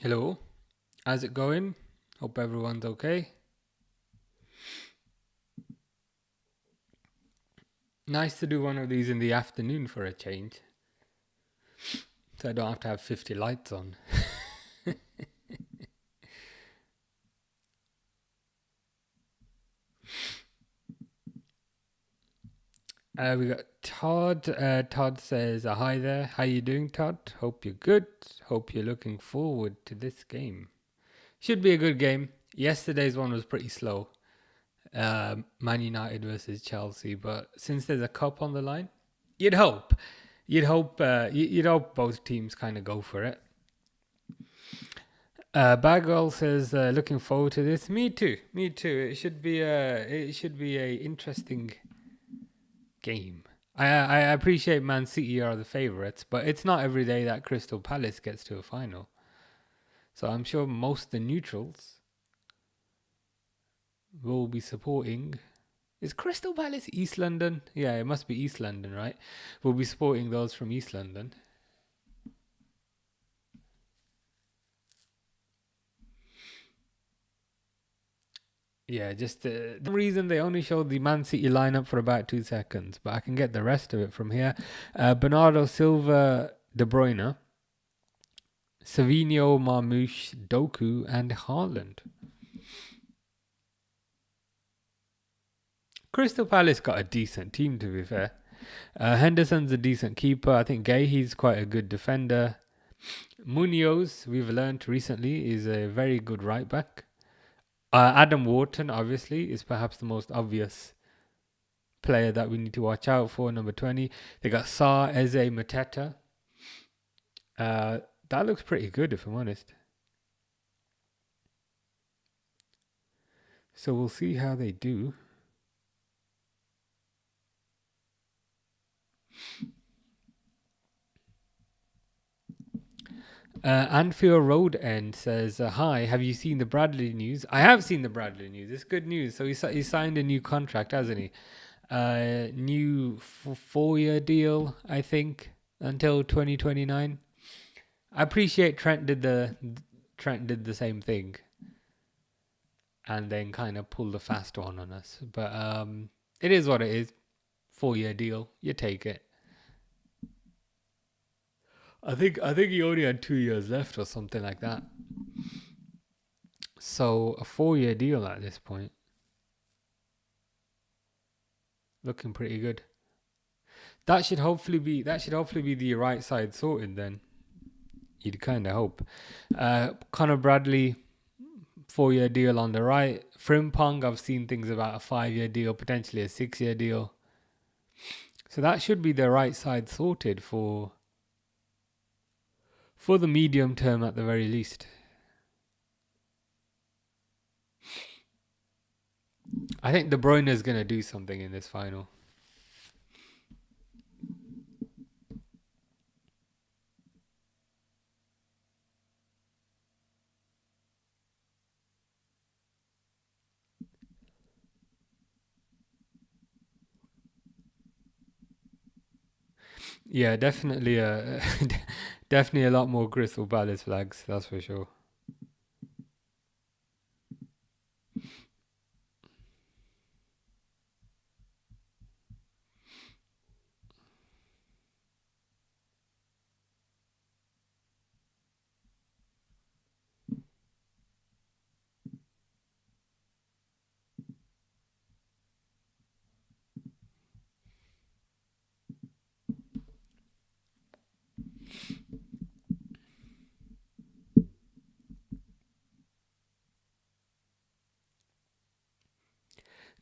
Hello, how's it going? Hope everyone's okay. Nice to do one of these in the afternoon for a change, so I don't have to have 50 lights on. We got Todd. Todd says, hi there. How you doing, Todd? Hope you're good. Hope you're looking forward to this game. Should be a good game. Yesterday's one was pretty slow. Man United versus Chelsea, but since there's a cup on the line, you'd hope both teams kind of go for it. Bagwell says, looking forward to this. Me too. It should be a interesting game. I appreciate Man City are the favourites, but it's not every day that Crystal Palace gets to a final. So I'm sure most of the neutrals will be supporting. Is Crystal Palace East London? Yeah, it must be East London, right? We'll be supporting those from East London. Yeah, just the reason they only showed the Man City lineup for about 2 seconds, but I can get the rest of it from here. Bernardo Silva, De Bruyne, Savinho, Marmoush, Doku, and Haaland. Crystal Palace got a decent team, to be fair. Henderson's a decent keeper. I think Gahey's quite a good defender. Munoz, we've learned recently, is a very good right back. Adam Wharton, obviously, is perhaps the most obvious player that we need to watch out for, number 20. They got Sarr, Eze, Mateta. That looks pretty good, if I'm honest. So we'll see how they do. Anfield Road End says, hi, have you seen the Bradley news? I have seen the Bradley news. It's good news. So he signed a new contract, hasn't he? New 4-year deal, I think, until 2029. I appreciate Trent did the same thing, and then kind of pulled a fast one on us. But it is what it is. 4-year deal, you take it. I think he only had 2 years left or something like that. So a 4-year deal at this point. Looking pretty good. That should hopefully be the right side sorted then. You'd kind of hope. Conor Bradley, 4-year deal on the right. Frimpong, I've seen things about a 5-year deal, potentially a 6-year deal. So that should be the right side sorted for the medium term at the very least. I think De Bruyne is going to do something in this final. Yeah, definitely definitely a lot more Crystal Palace flags, that's for sure.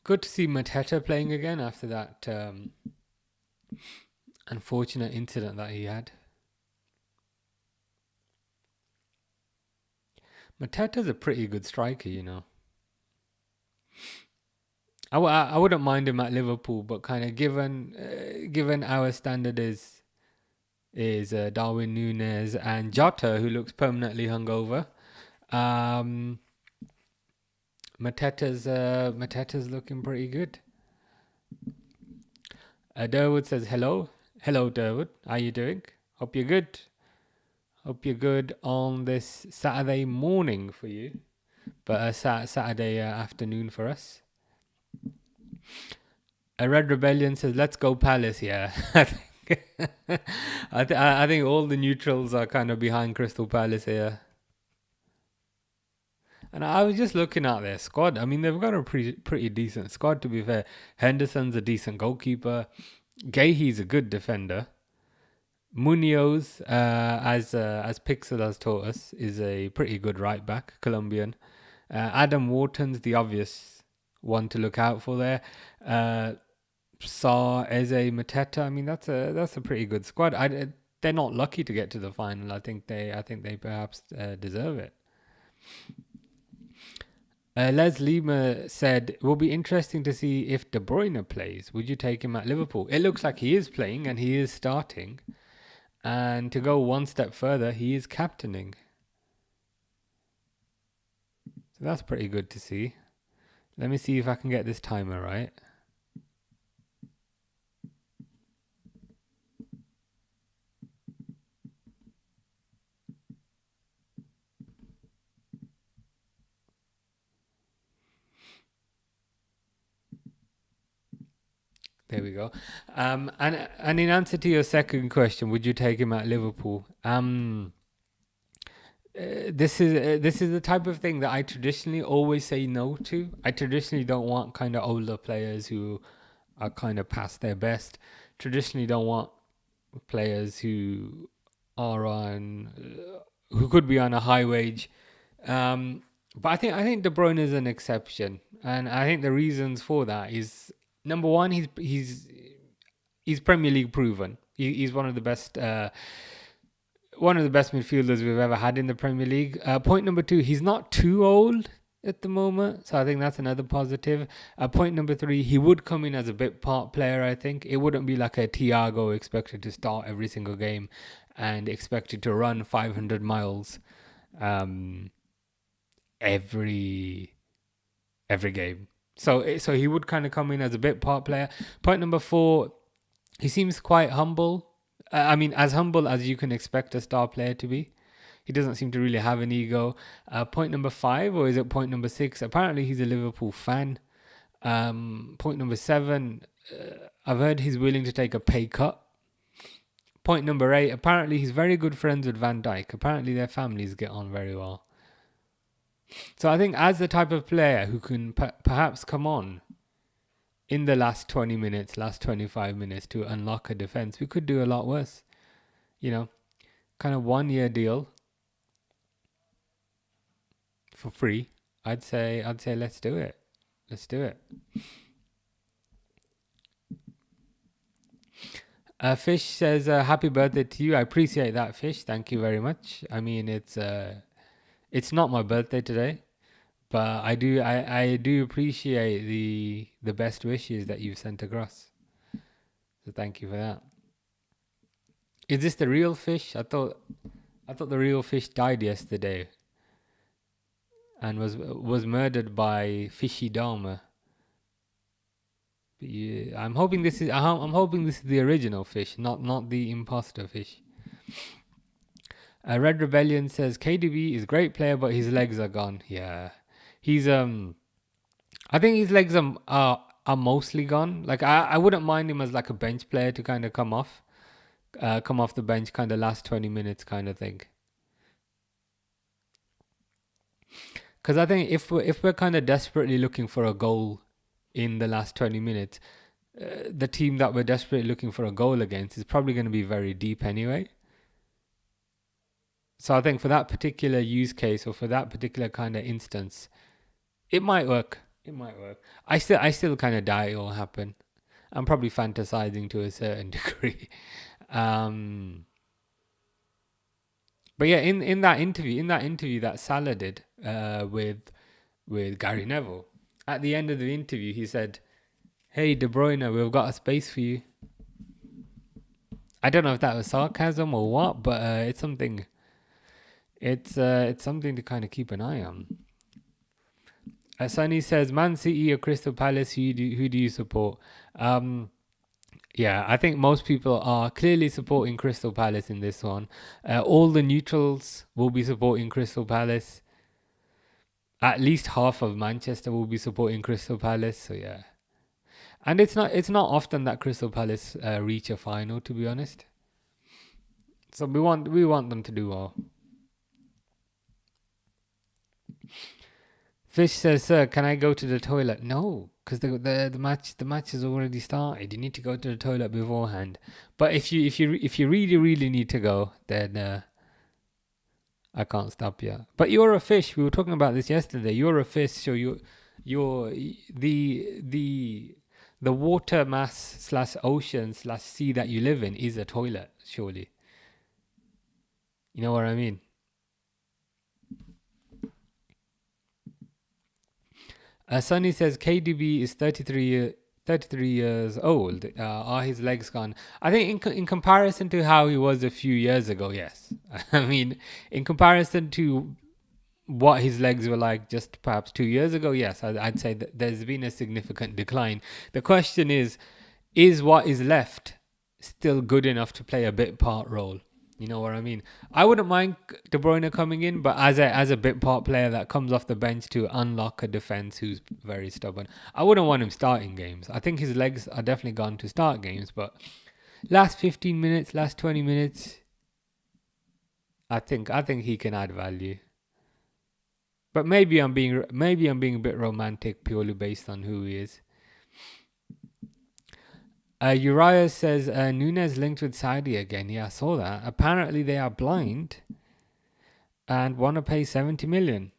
Good to see Mateta playing again after that unfortunate incident that he had. Mateta's a pretty good striker, you know. I wouldn't mind him at Liverpool, but kind of given our standard is Darwin Núñez and Jota, who looks permanently hungover. Mateta's looking pretty good. Durwood says hello. Hello, Durwood. How you doing? Hope you're good. Hope you're good on this Saturday morning for you, but a Saturday afternoon for us. A Red Rebellion says, "Let's go Palace." Yeah, I think all the neutrals are kind of behind Crystal Palace here. And I was just looking at their squad. I mean, they've got a pretty decent squad, to be fair. Henderson's a decent goalkeeper. Gahey's a good defender. Munoz, as Pixel has taught us, is a pretty good right back, Colombian. Adam Wharton's the obvious one to look out for there. Saw Eze Mateta. I mean, that's a pretty good squad. They're not lucky to get to the final. I think they perhaps deserve it. Les Lima said, "It will be interesting to see if De Bruyne plays. Would you take him at Liverpool?" It looks like he is playing and he is starting. And to go one step further, he is captaining. So that's pretty good to see. Let me see if I can get this timer right. There we go. And in answer to your second question, would you take him at Liverpool? This is the type of thing that I traditionally always say no to. I traditionally don't want kind of older players who are kind of past their best. Traditionally don't want players who are on who could be on a high wage. But I think De Bruyne is an exception, and I think the reasons for that is, number one, he's Premier League proven. He's one of the best midfielders we've ever had in the Premier League. Point number two, he's not too old at the moment, so I think that's another positive. Point number three, he would come in as a bit part player. I think it wouldn't be like a Thiago expected to start every single game and expected to run 500 miles every game. So he would kind of come in as a bit part player. Point number four, he seems quite humble. I mean, as humble as you can expect a star player to be. He doesn't seem to really have an ego. Point number five, or is it point number six? Apparently, he's a Liverpool fan. Point number seven, I've heard he's willing to take a pay cut. Point number eight, apparently he's very good friends with Van Dijk. Apparently, their families get on very well. So I think as the type of player who can perhaps come on in the last 20 minutes, last 25 minutes to unlock a defense, we could do a lot worse. You know, kind of 1 year deal for free. I'd say let's do it. Let's do it. Fish says, happy birthday to you. I appreciate that, Fish. Thank you very much. I mean, it's not my birthday today, but I do appreciate the best wishes that you've sent across. So thank you for that. Is this the real Fish? I thought the real Fish died yesterday and was murdered by Fishy Dharma. I'm hoping this is the original Fish, not the imposter Fish. Red Rebellion says KDB is a great player, but his legs are gone. Yeah, he's I think his legs are mostly gone. Like I wouldn't mind him as like a bench player to kind of come off the bench, kind of last 20 minutes kind of thing. Because I think if we're kind of desperately looking for a goal in the last 20 minutes, the team that we're desperately looking for a goal against is probably going to be very deep anyway. So I think for that particular use case, or for that particular kind of instance, it might work. I still kind of doubt it will happen. I'm probably fantasizing to a certain degree. But yeah, in that interview that Salah did with Gary Neville, at the end of the interview, he said, "Hey, De Bruyne, we've got a space for you." I don't know if that was sarcasm or what, but it's something. It's something to kind of keep an eye on. Sunny says, Man City or Crystal Palace, who do you support? Yeah, I think most people are clearly supporting Crystal Palace in this one. All the neutrals will be supporting Crystal Palace. At least half of Manchester will be supporting Crystal Palace. So yeah, and it's not often that Crystal Palace reach a final, to be honest. So we want them to do well. Fish says, "Sir, can I go to the toilet?" No, because the match has already started. You need to go to the toilet beforehand. But if you really really need to go, then I can't stop you. But you're a fish. We were talking about this yesterday. You're a fish, so you're the water mass slash ocean slash sea that you live in is a toilet. Surely, you know what I mean. Sunny says KDB is 33 years old. Are his legs gone? I think in comparison to how he was a few years ago, yes. I mean, in comparison to what his legs were like just perhaps 2 years ago, yes, I'd say that there's been a significant decline. The question is what is left still good enough to play a bit part role? You know what I mean? I wouldn't mind De Bruyne coming in, but as a bit part player that comes off the bench to unlock a defense who's very stubborn, I wouldn't want him starting games. I think his legs are definitely gone to start games, but last 15 minutes, last 20 minutes, I think he can add value. But maybe I'm being a bit romantic purely based on who he is. Uriah says Nunes linked with Saudi again. Yeah, I saw that. Apparently they are blind and want to pay 70 million.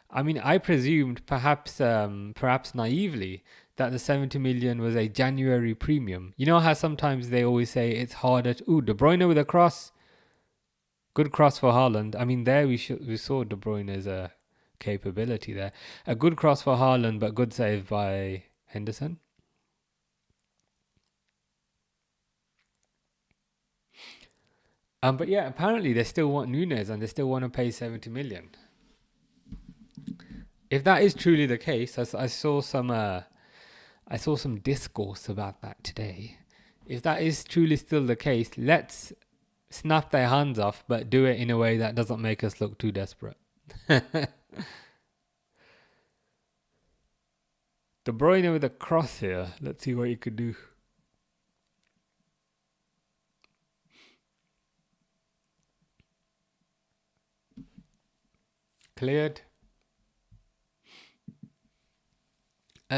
I mean, I presumed perhaps naively that the 70 million was a January premium. You know how sometimes they always say it's harder. De Bruyne with a cross. Good cross for Haaland. I mean, there we saw De Bruyne's capability there. A good cross for Haaland, but good save by Henderson. But yeah, apparently they still want Nunes and they still want to pay 70 million. If that is truly the case, I saw some discourse about that today. If that is truly still the case, let's snap their hands off, but do it in a way that doesn't make us look too desperate. De Bruyne with a cross here. Let's see what he could do. Cleared.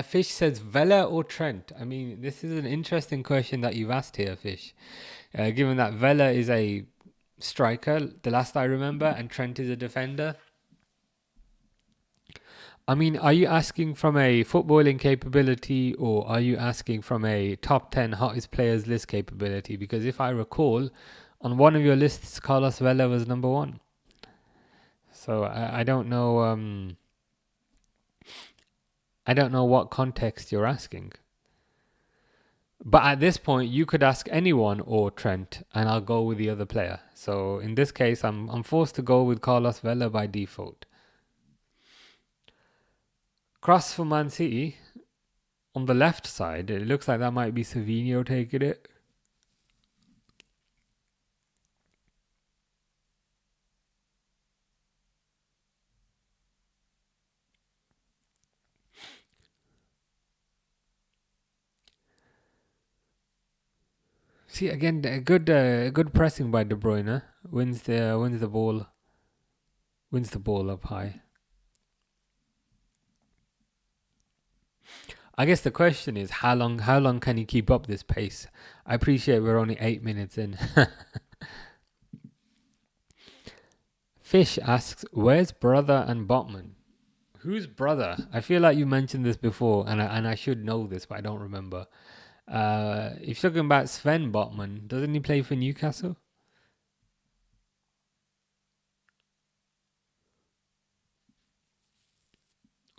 Fish says Vela or Trent. I mean, this is an interesting question that you've asked here, Fish. Given that Vela is a striker, the last I remember, and Trent is a defender. I mean, are you asking from a footballing capability or are you asking from a top 10 hottest players list capability? Because if I recall, on one of your lists, Carlos Vela was number one. So I don't know. I don't know what context you're asking. But at this point, you could ask anyone or Trent, and I'll go with the other player. So in this case, I'm forced to go with Carlos Vela by default. Cross for Man City on the left side. It looks like that might be Savinho taking it. See again, a good pressing by De Bruyne wins the ball up high. I guess the question is how long can he keep up this pace? I appreciate we're only 8 minutes in. Fish asks, where's Brother and Botman? Who's Brother? I feel like you mentioned this before, and I should know this, but I don't remember. If you're talking about Sven Botman, doesn't he play for Newcastle?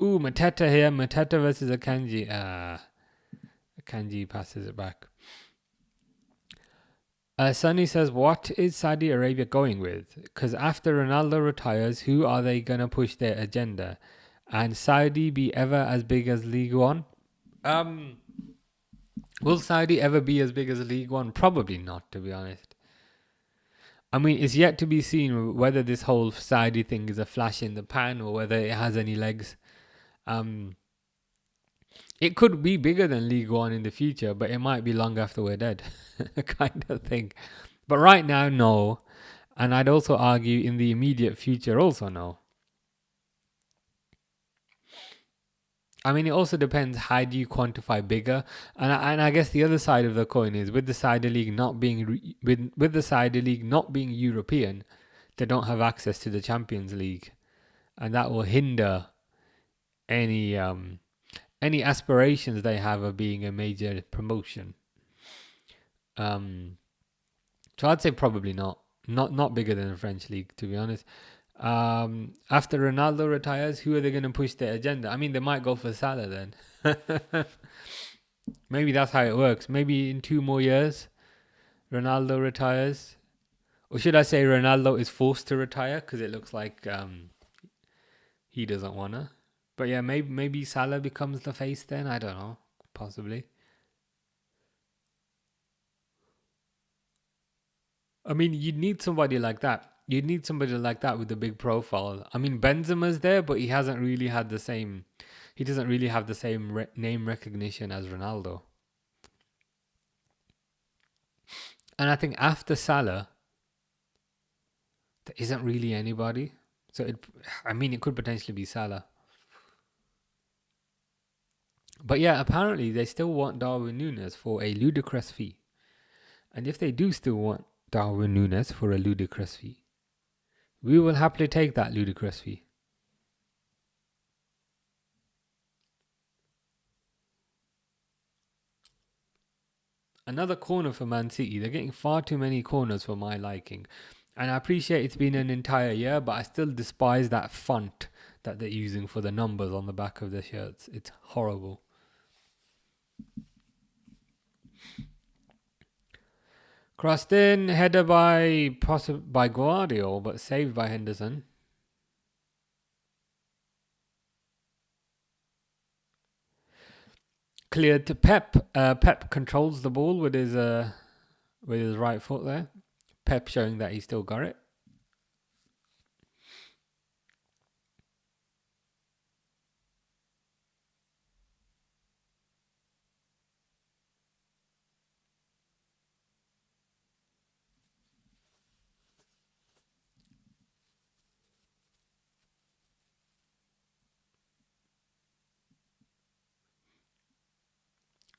Ooh, Mateta here. Mateta versus Akanji. Akanji passes it back. Sunny says, what is Saudi Arabia going with? Because after Ronaldo retires, who are they going to push their agenda? And Saudi be ever as big as Ligue 1? Will Saudi ever be as big as League One? Probably not, to be honest. I mean, it's yet to be seen whether this whole Saudi thing is a flash in the pan or whether it has any legs. Um, it could be bigger than League One in the future, but it might be long after we're dead, kind of thing. But right now, no. And I'd also argue in the immediate future, also no. I mean, it also depends how do you quantify bigger, and I guess the other side of the coin is with the Saudi league not being with the Saudi league not being European, they don't have access to the Champions League, and that will hinder any aspirations they have of being a major promotion. So I'd say probably not bigger than the French league, to be honest. After Ronaldo retires, who are they going to push their agenda? I mean, they might go for Salah then. Maybe that's how it works. Maybe in 2 more years, Ronaldo retires. Or should I say Ronaldo is forced to retire because it looks like he doesn't want to. But yeah, maybe Salah becomes the face then. I don't know. Possibly. I mean, you'd need somebody like that. You'd need somebody like that with a big profile. I mean, Benzema's there, but he hasn't really had the same. He doesn't really have the same name recognition as Ronaldo. And I think after Salah, there isn't really anybody. So it could potentially be Salah. But yeah, apparently they still want Darwin Núñez for a ludicrous fee. And if they do still want Darwin Núñez for a ludicrous fee, we will happily take that ludicrous fee. Another corner for Man City. They're getting far too many corners for my liking. And I appreciate it's been an entire year, but I still despise that font that they're using for the numbers on the back of the shirts. It's horrible. Crossed in, header by Guardiola, but saved by Henderson. Cleared to Pep. Pep controls the ball with his right foot there. Pep showing that he still got it.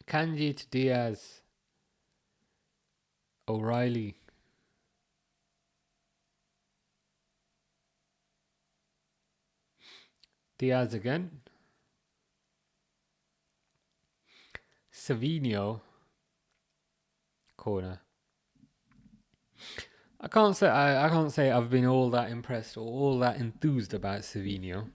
Kanji to Diaz. O'Reilly. Diaz again. Savinho. Corner. I can't say I've been all that impressed or all that enthused about Savinho.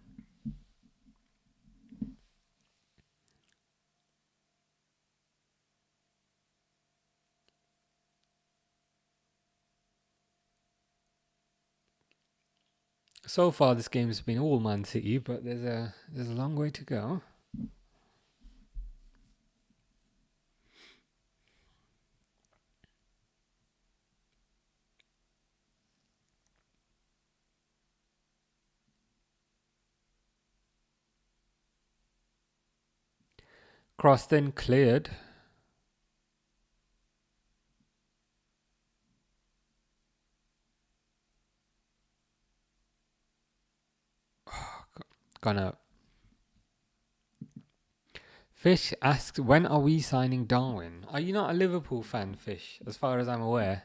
So far, this game's been all Man City, but there's a long way to go. Crossed in, cleared. Gone out. Fish asks, when are we signing Darwin? Are you not a Liverpool fan, Fish? As far as I'm aware.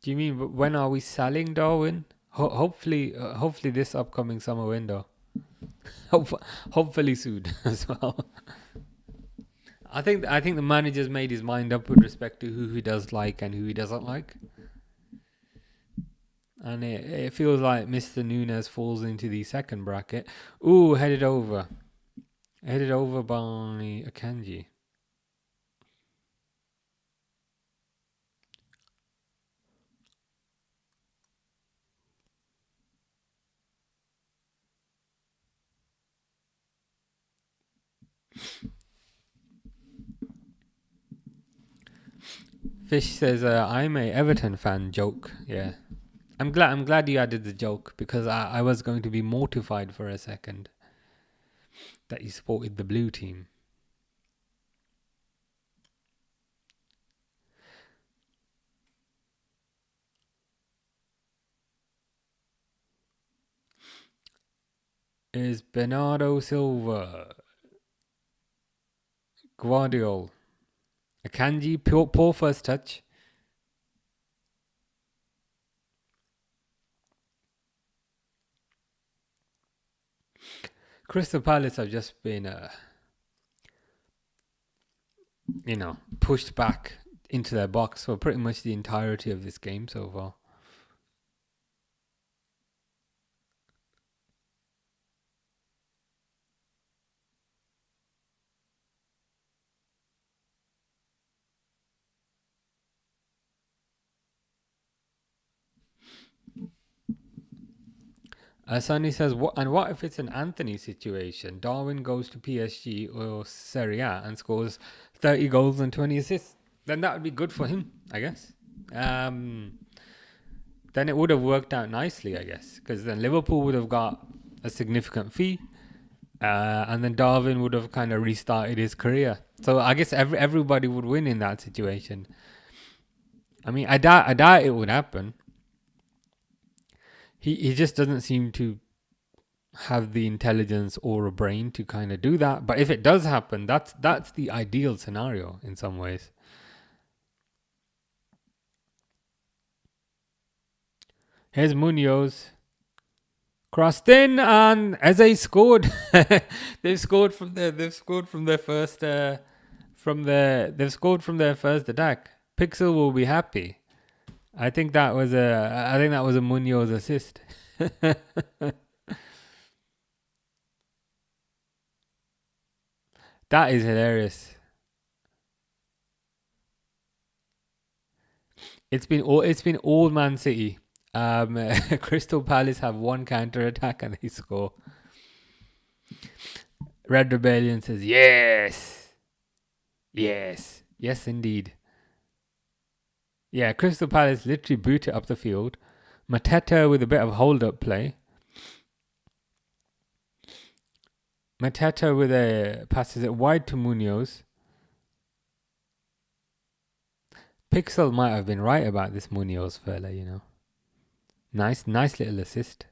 Do you mean when are we selling Darwin? Hopefully this upcoming summer window. Hopefully soon as well. I think the manager's made his mind up with respect to who he does like and who he doesn't like. And it feels like Mr. Núñez falls into the second bracket. Ooh, headed over by Akanji. Fish says, "I'm a Everton fan." Joke. Yeah, I'm glad. I'm glad you added the joke because I was going to be mortified for a second that you supported the blue team. Is Bernardo Silva, Guardiola, Akanji, poor first touch. Crystal Palace have just been, pushed back into their box for pretty much the entirety of this game so far. Sunny says, what if it's an Anthony situation? Darwin goes to PSG or Serie A and scores 30 goals and 20 assists. Then that would be good for him, I guess. Then it would have worked out nicely, I guess, because then Liverpool would have got a significant fee, and then Darwin would have kind of restarted his career. So I guess everybody would win in that situation. I mean, I doubt it would happen. He just doesn't seem to have the intelligence or a brain to kind of do that. But if it does happen, that's the ideal scenario in some ways. Here's Munoz. Crossed in and Eze scored. They've scored from their first attack. Pixel will be happy. I think that was a Munoz assist. That is hilarious. It's been all Man City. Crystal Palace have one counter attack and they score. Red Rebellion says yes, indeed. Yeah, Crystal Palace literally boot it up the field. Mateta with a bit of hold-up play. Mateta with a passes it wide to Munoz. Pixel might have been right about this Munoz fella, you know. Nice little assist.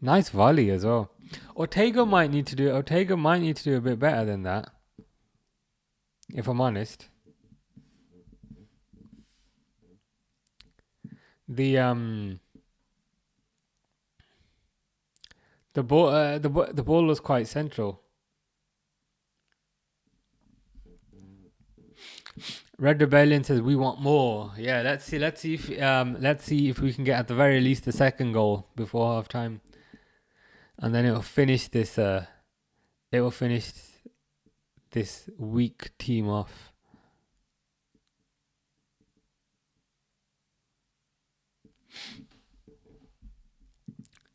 Nice volley as well. Ortega might need to do a bit better than that, if I'm honest. The ball was quite central. Red Rebellion says we want more. Yeah, let's see if we can get at the very least the second goal before half time, and then it will finish this weak team off.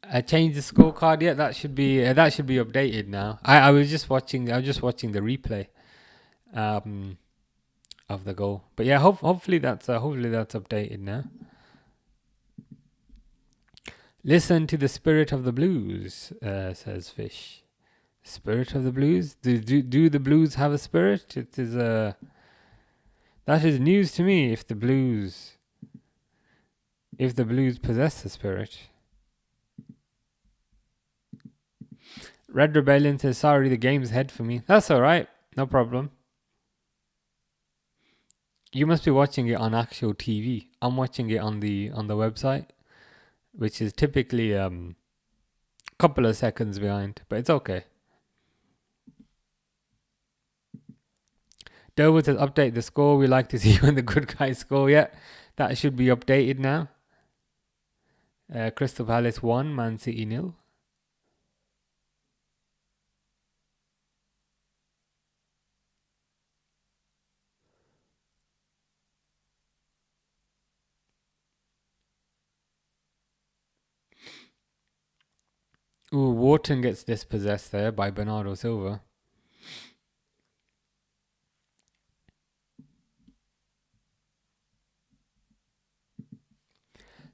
I changed the scorecard yet. That should be updated now. I was just watching the replay of the goal. But yeah, hopefully that's updated now. Listen to the spirit of the blues, says Fish. Spirit of the blues? Do the blues have a spirit? It is that is news to me. If the blues possess a spirit. Red Rebellion says, sorry, the game's ahead for me. That's alright, no problem. You must be watching it on actual TV. I'm watching it on the website, which is typically a couple of seconds behind, but it's okay. Dover says, update the score. We like to see when the good guys score. Yeah, that should be updated now. Crystal Palace 1, Man City 0. Ooh, Wharton gets dispossessed there by Bernardo Silva.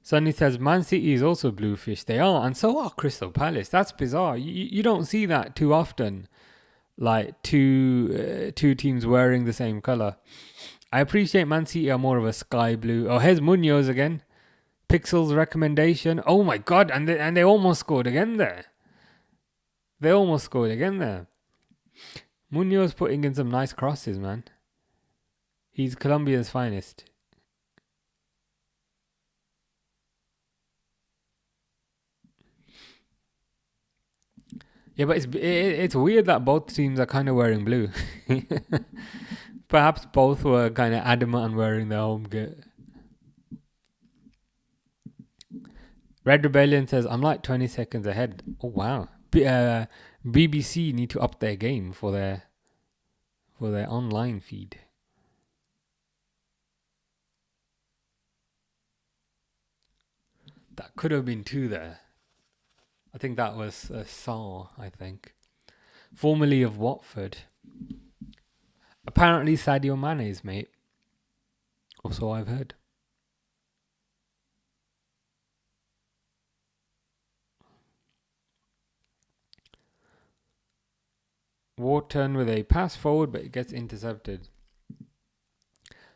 Sonny says Man City is also bluefish. They are, and so are Crystal Palace. That's bizarre. You don't see that too often. Like two teams wearing the same color. I appreciate Man City are more of a sky blue. Oh, here's Munoz again. Pixel's recommendation. Oh my god, and they almost scored again there. They almost scored again there. Munoz putting in some nice crosses, man. He's Colombia's finest. Yeah, but it's weird that both teams are kind of wearing blue. Perhaps both were kind of adamant on wearing their home gear. Red Rebellion says, I'm like 20 seconds ahead. Oh, wow. BBC need to up their game for their online feed. That could have been two there. I think that was Saar, I think. Formerly of Watford. Apparently Sadio Mane's mate. Or so I've heard. Wharton with a pass forward, but it gets intercepted.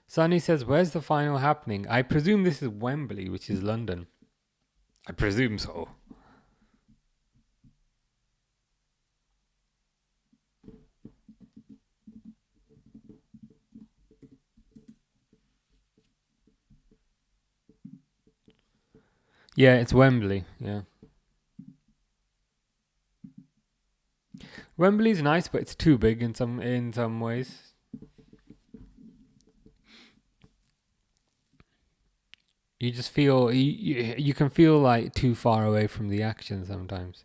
Sonny says, where's the final happening? I presume this is Wembley, which is London. I presume so. Yeah, it's Wembley. Yeah. Wembley's nice, but it's too big in some ways. You just feel you can feel like too far away from the action sometimes.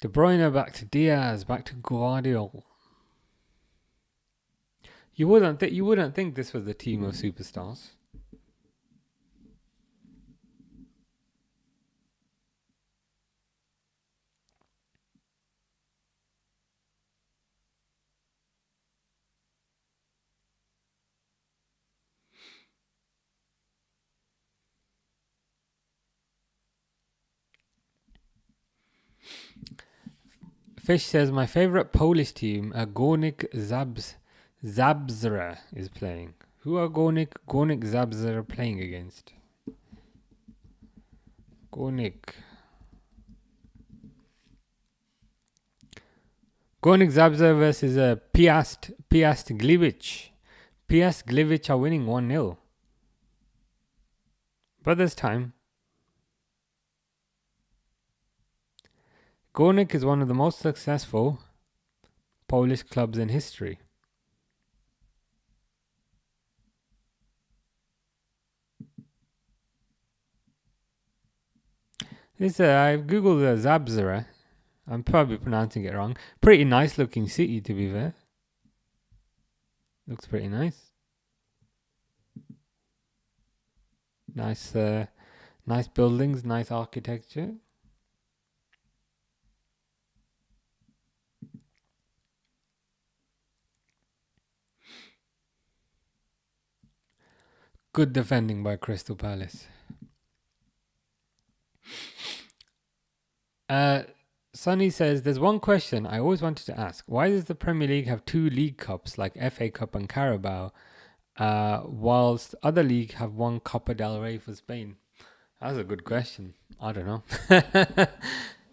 De Bruyne back to Diaz, back to Guardiola. You wouldn't think this was the team of superstars. Fish says my favorite Polish team, Górnik Zabrze, is playing. Who are Górnik Zabrze playing against? Górnik Zabrze versus Piast Gliwice. Piast Gliwice are winning 1-0. But there's time. Górnik is one of the most successful Polish clubs in history. I've googled Zabrze. I'm probably pronouncing it wrong. Pretty nice looking city, to be fair. Looks pretty nice. Nice buildings, nice architecture. Good defending by Crystal Palace. Sonny says, there's one question I always wanted to ask. Why does the Premier League have two league cups like FA Cup and Carabao, whilst other league have one Copa del Rey for Spain? That's a good question. I don't know.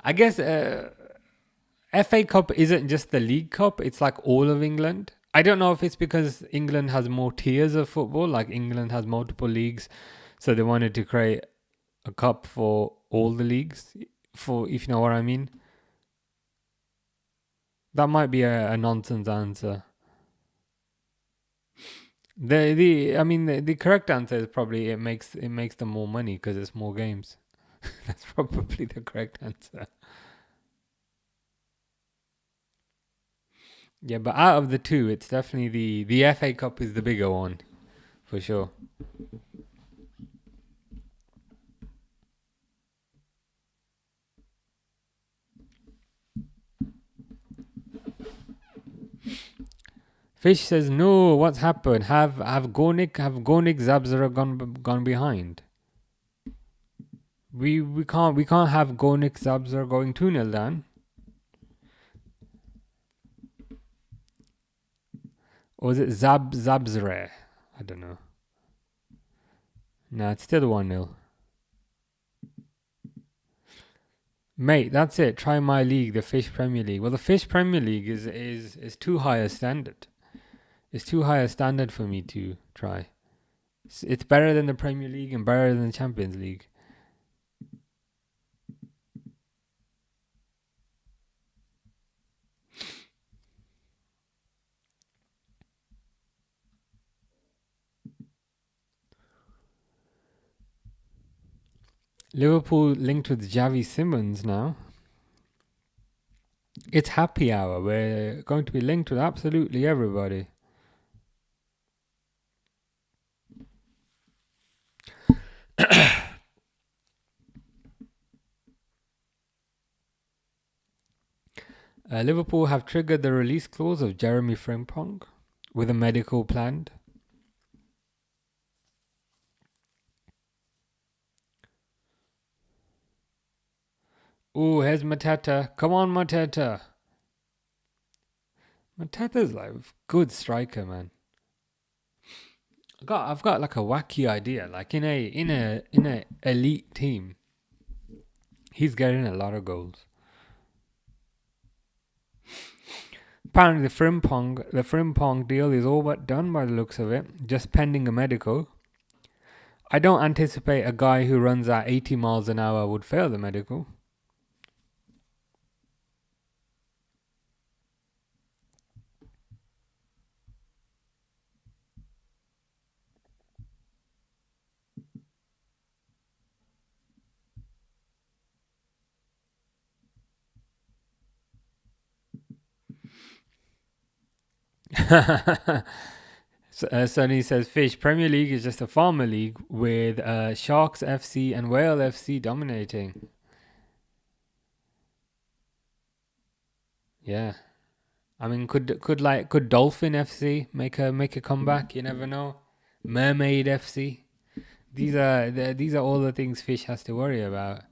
I guess FA Cup isn't just the League Cup. It's like all of England. I don't know if it's because England has more tiers of football, like England has multiple leagues, so they wanted to create a cup for all the leagues. for if you know what I mean. That might be a nonsense answer. The correct answer is probably it makes them more money because it's more games. That's probably the correct answer. Yeah, but out of the two, it's definitely the FA Cup is the bigger one, for sure. Fish says no. What's happened? Have Gornik Zabzara gone behind? We can't have Gornik Zabzara going 2-0 down. Or is it Zabzre? I don't know. No, it's still 1-0. Mate, that's it. Try my league, the Fish Premier League. Well, the Fish Premier League is too high a standard. It's too high a standard for me to try. It's better than the Premier League and better than the Champions League. Liverpool linked with Javi Simmons now. It's happy hour. We're going to be linked with absolutely everybody. Liverpool have triggered the release clause of Jeremy Frimpong with a medical planned. Ooh, here's Mateta. Come on, Mateta. Mateta's like a good striker, man. I've got like a wacky idea. Like in a elite team, he's getting a lot of goals. Apparently, the Frimpong deal is all but done by the looks of it, just pending a medical. I don't anticipate a guy who runs at 80 miles an hour would fail the medical. Sonny says, Fish, Premier League is just a farmer league with Sharks FC and Whale FC dominating. Yeah. I mean, could Dolphin FC make a comeback? You never know. Mermaid FC. These are all the things Fish has to worry about.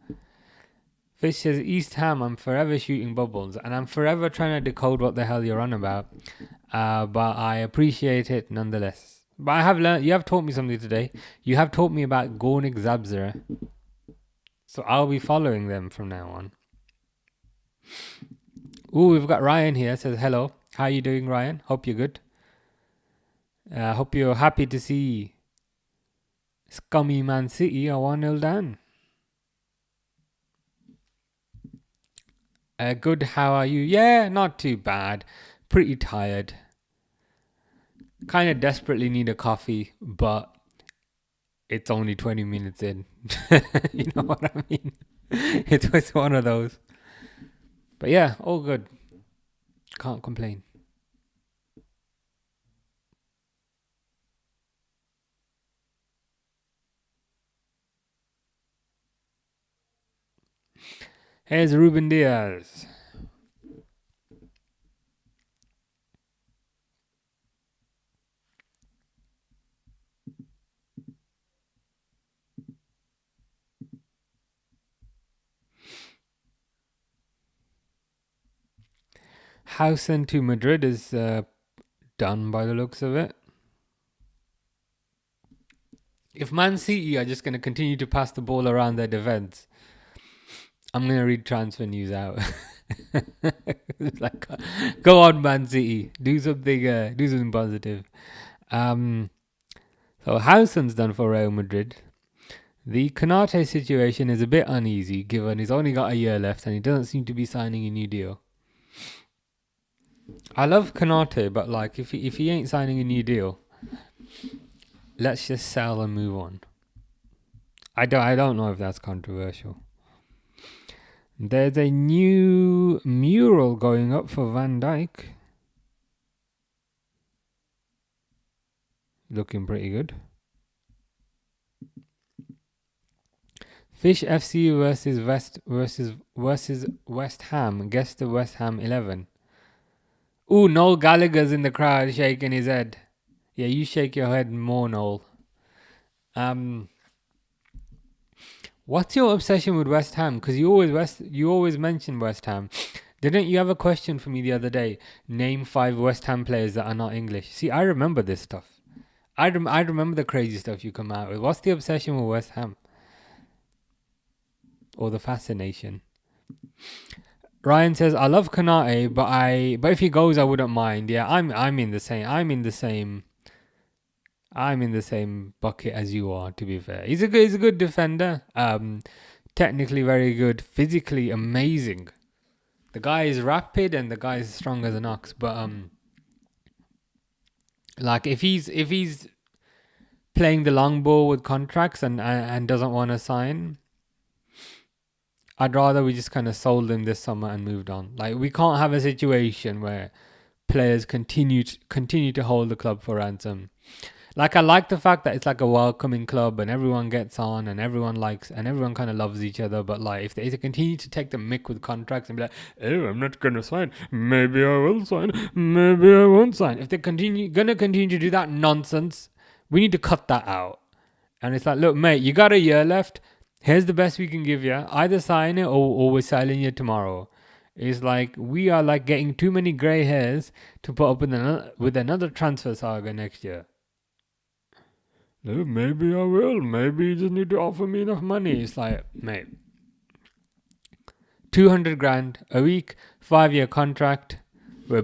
Fish says, East Ham, I'm forever shooting bubbles, and I'm forever trying to decode what the hell you're on about. But I appreciate it nonetheless. But I have learned, you have taught me something today. You have taught me about Gornik Zabzera. So I'll be following them from now on. Ooh, we've got Ryan here. Says, hello. How are you doing, Ryan? Hope you're good. Hope you're happy to see scummy Man City are 1-0 down. Good, how are you? Yeah, not too bad. Pretty tired. Kind of desperately need a coffee, but it's only 20 minutes in. You know what I mean? It's one of those. But yeah, all good. Can't complain. Here's Ruben Diaz. Hausen to Madrid is done by the looks of it. If Man City are just going to continue to pass the ball around their defense, I'm going to read transfer news out. Like, go on, Man City. Do something positive. So Hausen's done for Real Madrid. The KONATE situation is a bit uneasy given he's only got a year left and he doesn't seem to be signing a new deal. I love KONATE, but like if he ain't signing a new deal, let's just sell and move on. I don't know if that's controversial. There's a new mural going up for Van Dijk. Looking pretty good. Fish FC versus West Ham. Guess the West Ham 11. Ooh, Noel Gallagher's in the crowd shaking his head. Yeah, you shake your head more, Noel. What's your obsession with West Ham? Because you always mention West Ham. Didn't you have a question for me the other day? Name 5 West Ham players that are not English. See, I remember this stuff. I remember the crazy stuff you come out with. What's the obsession with West Ham? Or the fascination? Ryan says, I love KONATE, but if he goes, I wouldn't mind. Yeah, I'm in the same bucket as you are, to be fair. He's a good defender. Technically very good, physically amazing. The guy is rapid and the guy is strong as an ox, but like if he's playing the long ball with contracts and doesn't want to sign, I'd rather we just kind of sold him this summer and moved on. Like, we can't have a situation where players continue to hold the club for ransom. Like, I like the fact that it's like a welcoming club and everyone gets on and everyone kind of loves each other. But like, if they continue to take the mick with contracts and be like, oh, I'm not gonna sign, maybe I will sign, maybe I won't sign. If they're gonna continue to do that nonsense, we need to cut that out. And it's like, look, mate, you got a year left. Here's the best we can give you. Either sign it or we're selling you tomorrow. It's like we are like getting too many grey hairs to put up with another transfer saga next year. Maybe I will. Maybe you just need to offer me enough money. It's like, mate, 200 grand a week, 5-year contract. We're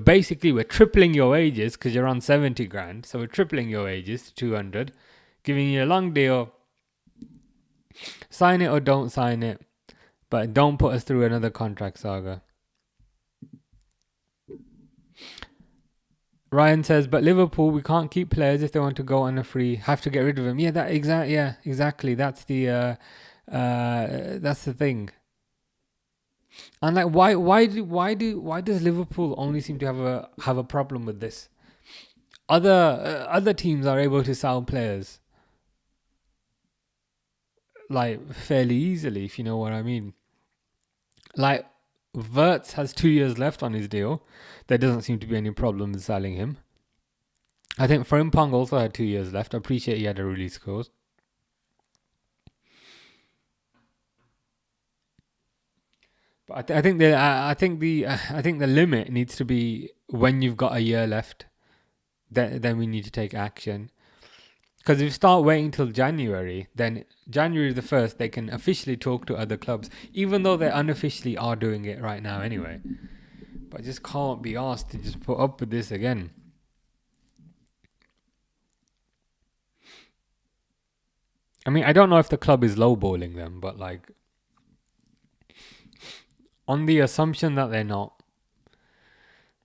tripling your wages because you're on 70 grand. So we're tripling your wages to 200, giving you a long deal. Sign it or don't sign it, but don't put us through another contract saga. Ryan says, but Liverpool, we can't keep players if they want to go on a free. Have to get rid of them. Yeah, exactly. That's the thing. And like, why does Liverpool only seem to have a problem with this? Other teams are able to sell players like fairly easily, if you know what I mean. Like, WIRTZ has 2 years left on his deal. There doesn't seem to be any problem with selling him. I think FRIMPONG also had 2 years left. I appreciate he had a release clause. But I think the limit needs to be when you've got a year left. Then we need to take action. Because if you start waiting till January, then January the 1st, they can officially talk to other clubs, even though they unofficially are doing it right now anyway. But I just can't be asked to just put up with this again. I mean, I don't know if the club is lowballing them, but like, on the assumption that they're not,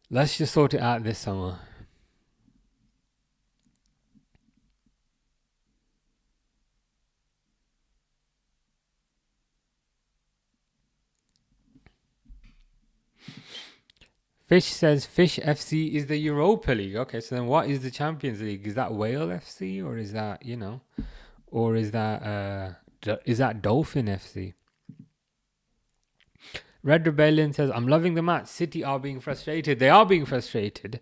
let's just sort it out this summer. Fish says Fish FC is the Europa League. Okay, so then what is the Champions League? Is that Whale FC or is that, or is that Dolphin FC? Red Rebellion says, I'm loving the match. City are being frustrated. They are being frustrated.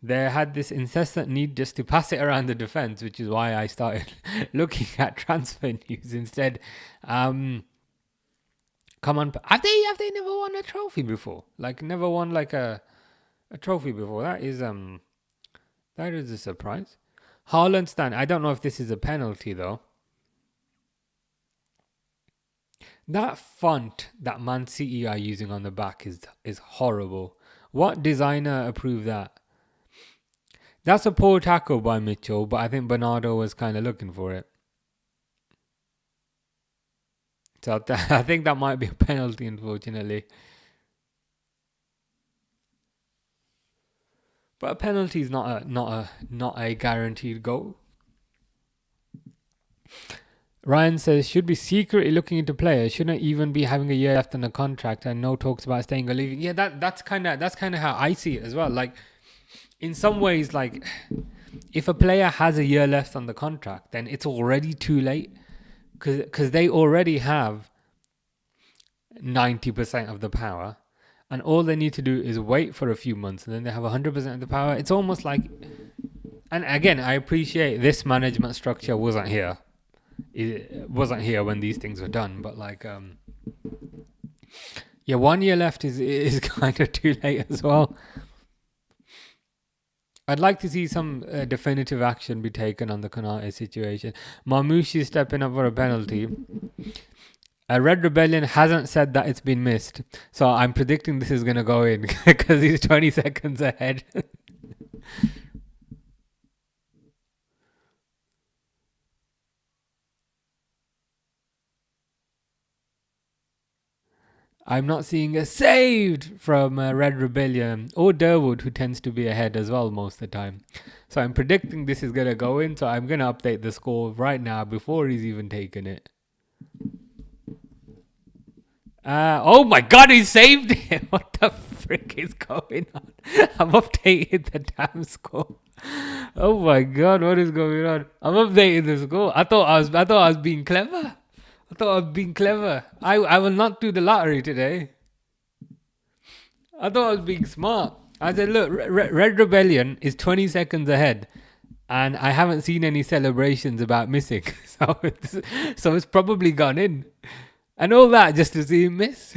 They had this incessant need just to pass it around the defense, which is why I started looking at transfer news instead. Come on, have they never won a trophy before? Like, never won like a trophy before. That is a surprise. Haaland stand. I don't know if this is a penalty though. That font that Man City are using on the back is horrible. What designer approved that? That's a poor tackle by Mitchell, but I think Bernardo was kind of looking for it. So I think that might be a penalty, unfortunately. But a penalty is not a guaranteed goal. Ryan says, should be secretly looking into players. Shouldn't even be having a year left on the contract and no talks about staying or leaving. Yeah, that's kind of how I see it as well. Like, in some ways, like, if a player has a year left on the contract, then it's already too late because they already have 90% of the power, and all they need to do is wait for a few months, and then they have 100% of the power. It's almost like, and again, I appreciate this management structure wasn't here. It wasn't here when these things were done, but like, yeah, 1 year left is kind of too late as well. I'd like to see some definitive action be taken on the KONATE situation. Marmoush is stepping up for a penalty. Red Rebellion hasn't said that it's been missed, so I'm predicting this is going to go in because he's 20 seconds ahead. I'm not seeing a saved from Red Rebellion or Durwood, who tends to be ahead as well most of the time. So I'm predicting this is going to go in, so I'm going to update the score right now before he's even taken it. Oh my god, he saved it! What the frick is going on? I'm updating the damn score. Oh my god, what is going on? I'm updating the score. I thought I was being clever. I will not do the lottery today. I thought I was being smart. I said, look, Red Rebellion is 20 seconds ahead, and I haven't seen any celebrations about missing. So it's probably gone in. And all that just to see him miss.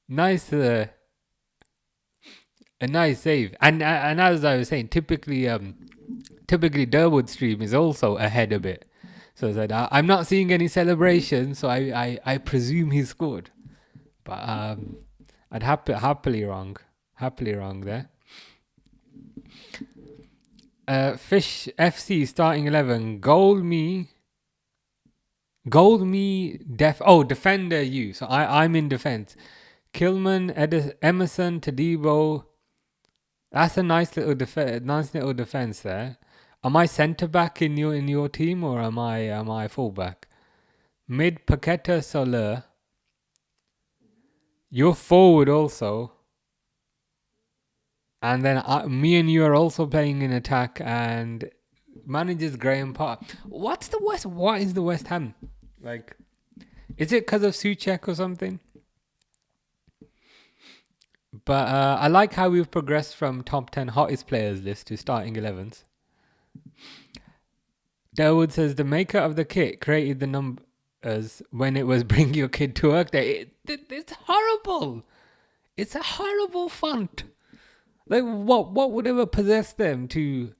Nice, a nice save. And as I was saying, typically Durwood's stream is also ahead a bit. So I said, I'm not seeing any celebrations, so I presume he scored. But I'd happily wrong there. Fish FC starting 11. Defender you. So I'm in defense. Kilman, Emerson, Tadibo. That's a nice little defense there. Am I centre back in your team, or am I full back? Mid, Paqueta, Soler. You're forward also. And then me and you are also playing in attack, and managers Graham Park. What is the West Ham? Like, is it because of Souček or something? But I like how we've progressed from top 10 hottest players list to starting 11s. Delwood says the maker of the kit created the numbers when it was bring your kid to work day. It's horrible. It's a horrible font. Like, what would ever possess them to?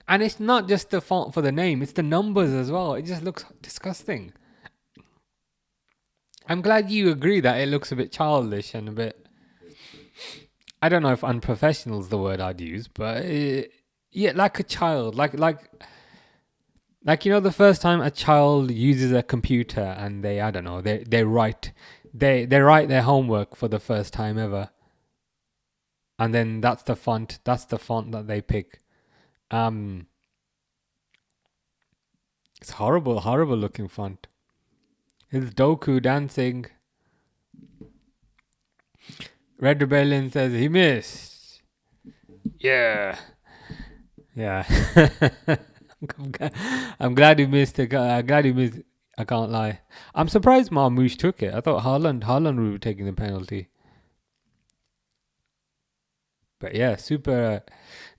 And it's not just the font for the name, it's the numbers as well. It just looks disgusting. I'm glad you agree that it looks a bit childish and a bit... I don't know if unprofessional is the word I'd use, but yeah, like a child. Like you know, the first time a child uses a computer and they write their homework for the first time ever. And then that's the font that they pick. It's horrible looking font. It's Doku dancing. Red Rebellion says he missed. Yeah. I'm glad he missed. I can't lie. I'm surprised Marmoush took it. I thought Haaland would be taking the penalty. But yeah, super.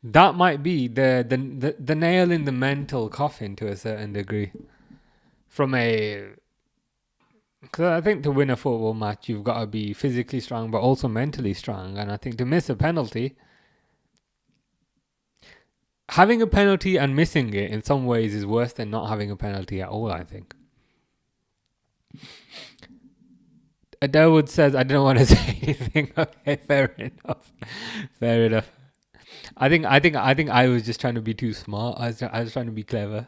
That might be the nail in the mental coffin to a certain degree. Because I think to win a football match, you've got to be physically strong, but also mentally strong. And I think to miss a penalty, having a penalty and missing it in some ways is worse than not having a penalty at all, I think. Durwood says, I don't want to say anything. Okay, fair enough. I think I was just trying to be too smart. I was trying to be clever.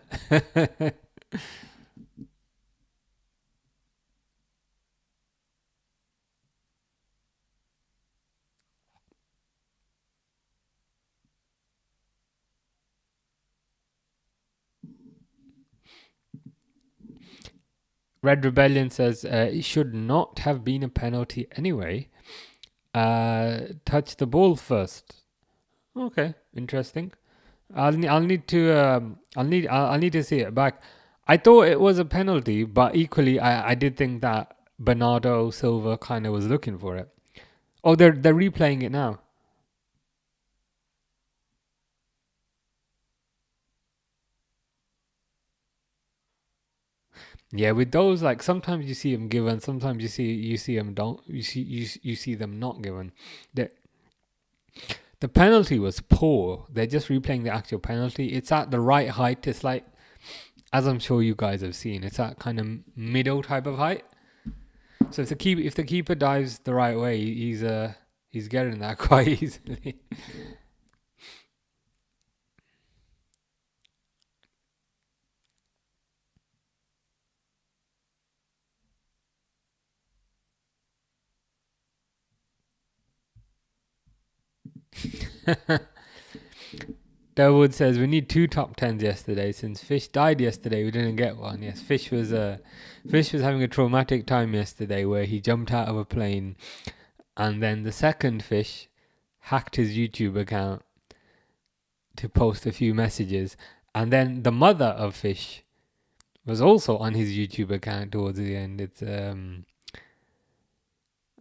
Red Rebellion says it should not have been a penalty anyway. Touch the ball first. Okay, interesting. I'll need to I'll need to see it back. I thought it was a penalty, but equally I did think that Bernardo Silva kind of was looking for it. Oh, they're replaying it now. Yeah, with those, like, sometimes you see them given, sometimes you see them don't, you see them not given. The penalty was poor. They're just replaying the actual penalty. It's at the right height. It's like, as I'm sure you guys have seen, it's that kind of middle type of height. So if the keeper dives the right way, he's getting that quite easily. Delwood says we need 2 top 10s yesterday. Since Fish died yesterday, we didn't get one. Yes, Fish was having a traumatic time yesterday where he jumped out of a plane, and then the second Fish hacked his YouTube account to post a few messages, and then the mother of Fish was also on his YouTube account towards the end. It's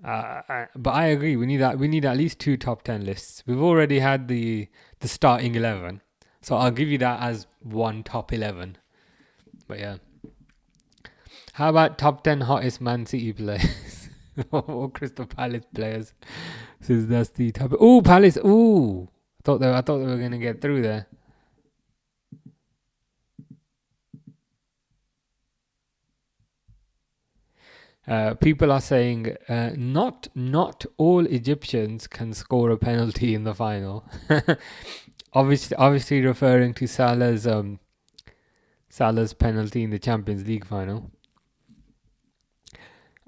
but I agree. We need at least 2 top 10 lists. We've already had the starting 11, so I'll give you that as one top 11. But yeah, how about top 10 hottest Man City players or Crystal Palace players? Since that's the top. Oh, Palace. Ooh, I thought they were gonna get through there. People are saying not all Egyptians can score a penalty in the final. obviously referring to Salah's penalty in the Champions League final.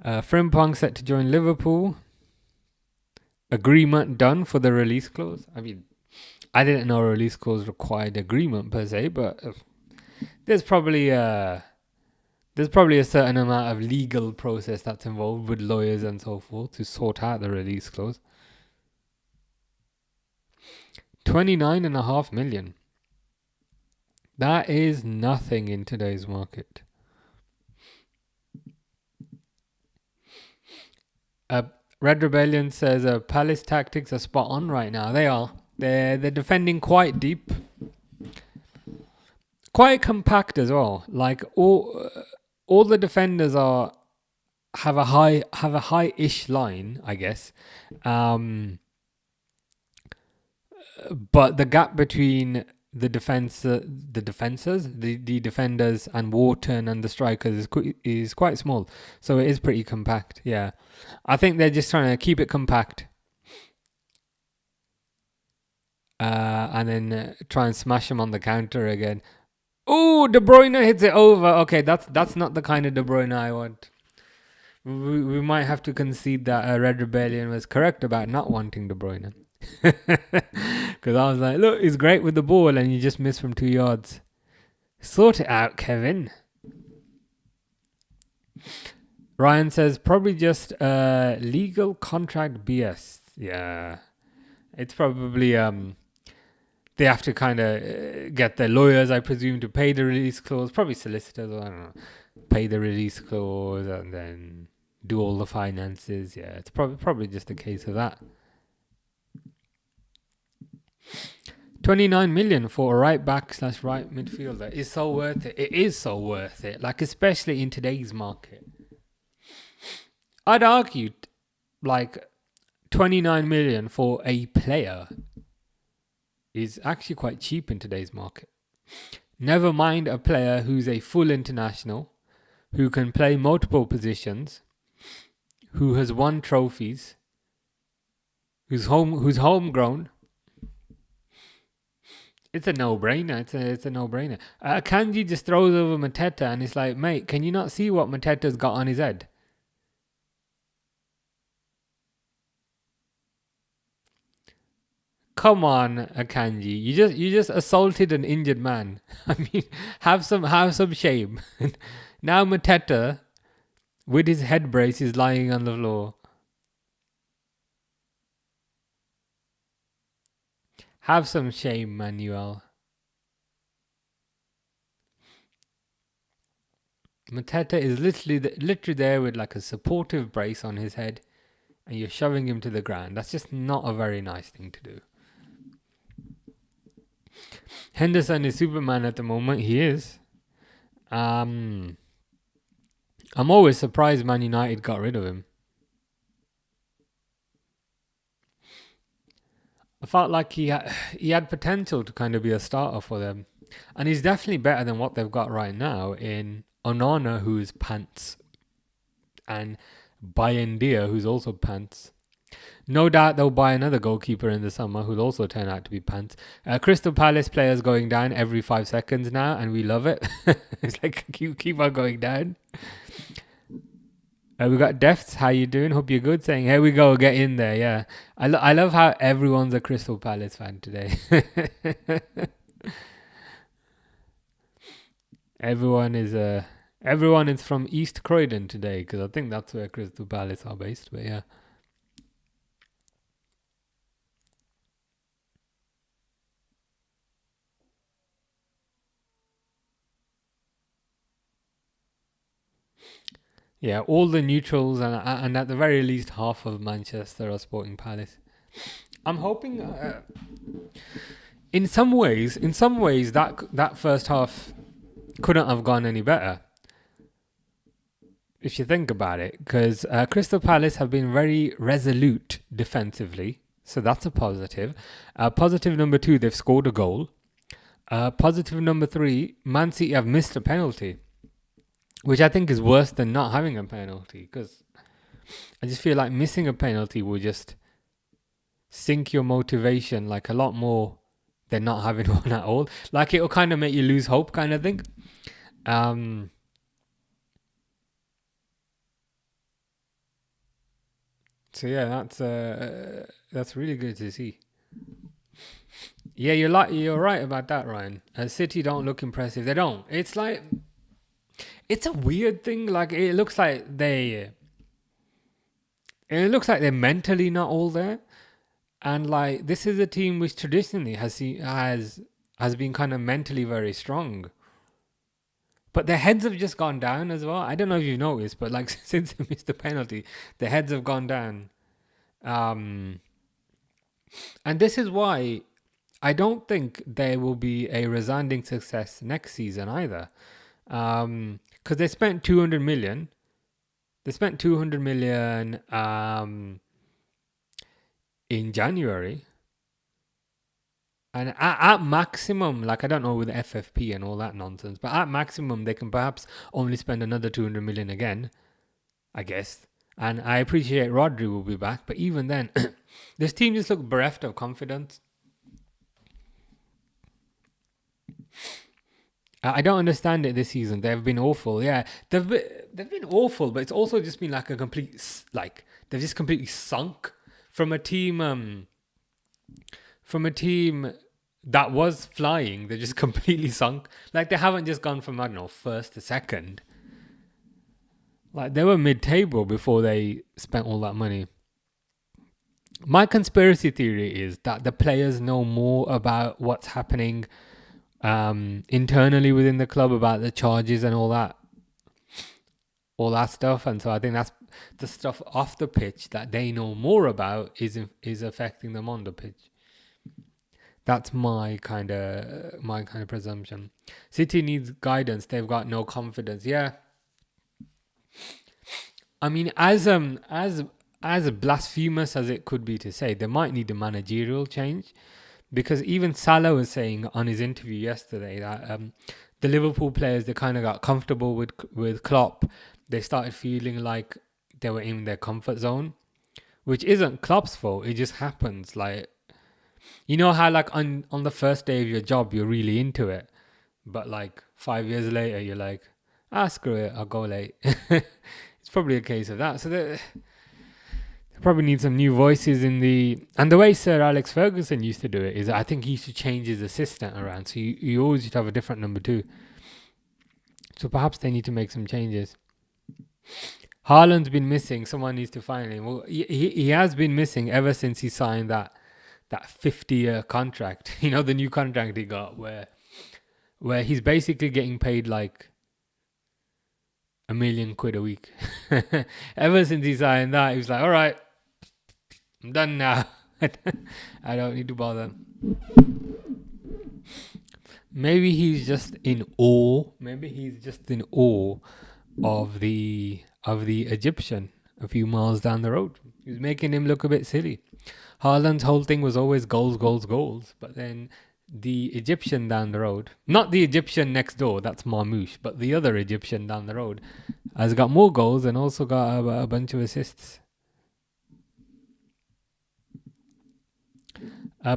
Frimpong set to join Liverpool. Agreement done for the release clause. I mean, I didn't know a release clause required agreement per se, but there's probably a certain amount of legal process that's involved with lawyers and so forth to sort out the release clause. 29.5 million. That is nothing in today's market. Red Rebellion says Palace tactics are spot on right now. They are. They're defending quite deep, quite compact as well. Like all the defenders have a high-ish line, I guess. But the gap between the defenders and Wharton and the strikers is quite small. So it is pretty compact. Yeah, I think they're just trying to keep it compact, and then try and smash them on the counter again. Oh, De Bruyne hits it over. Okay, that's not the kind of De Bruyne I want. We might have to concede that Red Rebellion was correct about not wanting De Bruyne. Because I was like, look, he's great with the ball and you just miss from 2 yards. Sort it out, Kevin. Ryan says, probably just legal contract BS. Yeah. It's probably... they have to kind of get their lawyers, I presume, to pay the release clause. Probably solicitors, I don't know. Pay the release clause and then do all the finances. Yeah, it's probably just a case of that. 29 million for a right back / right midfielder is so worth it. It is so worth it. Like, especially in today's market. I'd argue, like, 29 million for a player is actually quite cheap in today's market. Never mind a player who's a full international, who can play multiple positions, who has won trophies, who's homegrown. It's a no-brainer. It's a no-brainer. Kanji just throws over Mateta, and it's like, mate, can you not see what Mateta's got on his head? Come on, Akanji. You just assaulted an injured man. I mean, have some shame. Now Mateta, with his head brace, is lying on the floor. Have some shame, Manuel. Mateta is literally there with like a supportive brace on his head, and you're shoving him to the ground. That's just not a very nice thing to do. Henderson is Superman at the moment. He is. I'm always surprised Man United got rid of him. I felt like he had potential to kind of be a starter for them. And he's definitely better than what they've got right now in Onana, who's pants, and Bayendia, who's also pants. No doubt they'll buy another goalkeeper in the summer who'll also turn out to be pants. Crystal Palace players going down every 5 seconds now, and we love it. It's like keep on going down. We got Defts. How you doing? Hope you're good. Saying, here we go, get in there. Yeah, I love how everyone's a Crystal Palace fan today. Everyone is from East Croydon today, because I think that's where Crystal Palace are based. But yeah. Yeah, all the neutrals and at the very least half of Manchester are Sporting Palace. I'm hoping, in some ways, that first half couldn't have gone any better, if you think about it, because Crystal Palace have been very resolute defensively, so that's a positive. Positive number 2, they've scored a goal. Positive number 3, Man City have missed a penalty, which I think is worse than not having a penalty, because I just feel like missing a penalty will just sink your motivation like a lot more than not having one at all. Like it'll kind of make you lose hope, kind of thing. So yeah, that's really good to see. Yeah, you're right about that, Ryan. City don't look impressive. They don't. It's like, it's a weird thing. Like it looks like they're mentally not all there, and like this is a team which traditionally has been kind of mentally very strong, but their heads have just gone down as well. I don't know if you've noticed, but like since they missed the penalty, their heads have gone down. And this is why I don't think there will be a resounding success next season either. Because they spent 200 million. They spent 200 million in January. And at maximum, like I don't know with the FFP and all that nonsense, but at maximum they can perhaps only spend another 200 million again, I guess. And I appreciate Rodri will be back, but even then, this team just looked bereft of confidence. I don't understand it this season. They've been awful. Yeah, they've been awful, but it's also just been like a complete, like they've just completely sunk from a team that was flying. They just completely sunk. Like they haven't just gone from, I don't know, first to second. Like they were mid-table before they spent all that money. My conspiracy theory is that the players know more about what's happening internally within the club, about the charges and all that stuff. And so I think that's the stuff off the pitch that they know more about is affecting them on the pitch. That's my kind of presumption. City needs guidance. They've got no confidence. Yeah. I mean, as blasphemous as it could be to say, they might need a managerial change, because even Salah was saying on his interview yesterday that the Liverpool players, they kind of got comfortable with Klopp. They started feeling like they were in their comfort zone, which isn't Klopp's fault. It just happens. Like You know how like on the first day of your job you're really into it, but like 5 years later you're like, screw it, I'll go late. It's probably a case of that. So they probably need some new voices in the. And the way Sir Alex Ferguson used to do it is, I think he used to change his assistant around. So you always used to have a different number two. So perhaps they need to make some changes. Haaland's been missing. Someone needs to find him. Well, he has been missing ever since he signed that 50-year contract. You know, the new contract he got where he's basically getting paid like £1 million a week. Ever since he signed that, he was like, all right, I'm done now. I don't need to bother. Maybe he's just in awe. Maybe he's just in awe of the Egyptian a few miles down the road. He was making him look a bit silly. Haaland's whole thing was always goals, goals, goals. But then the Egyptian down the road, not the Egyptian next door, that's Marmoush, but the other Egyptian down the road has got more goals and also got a bunch of assists.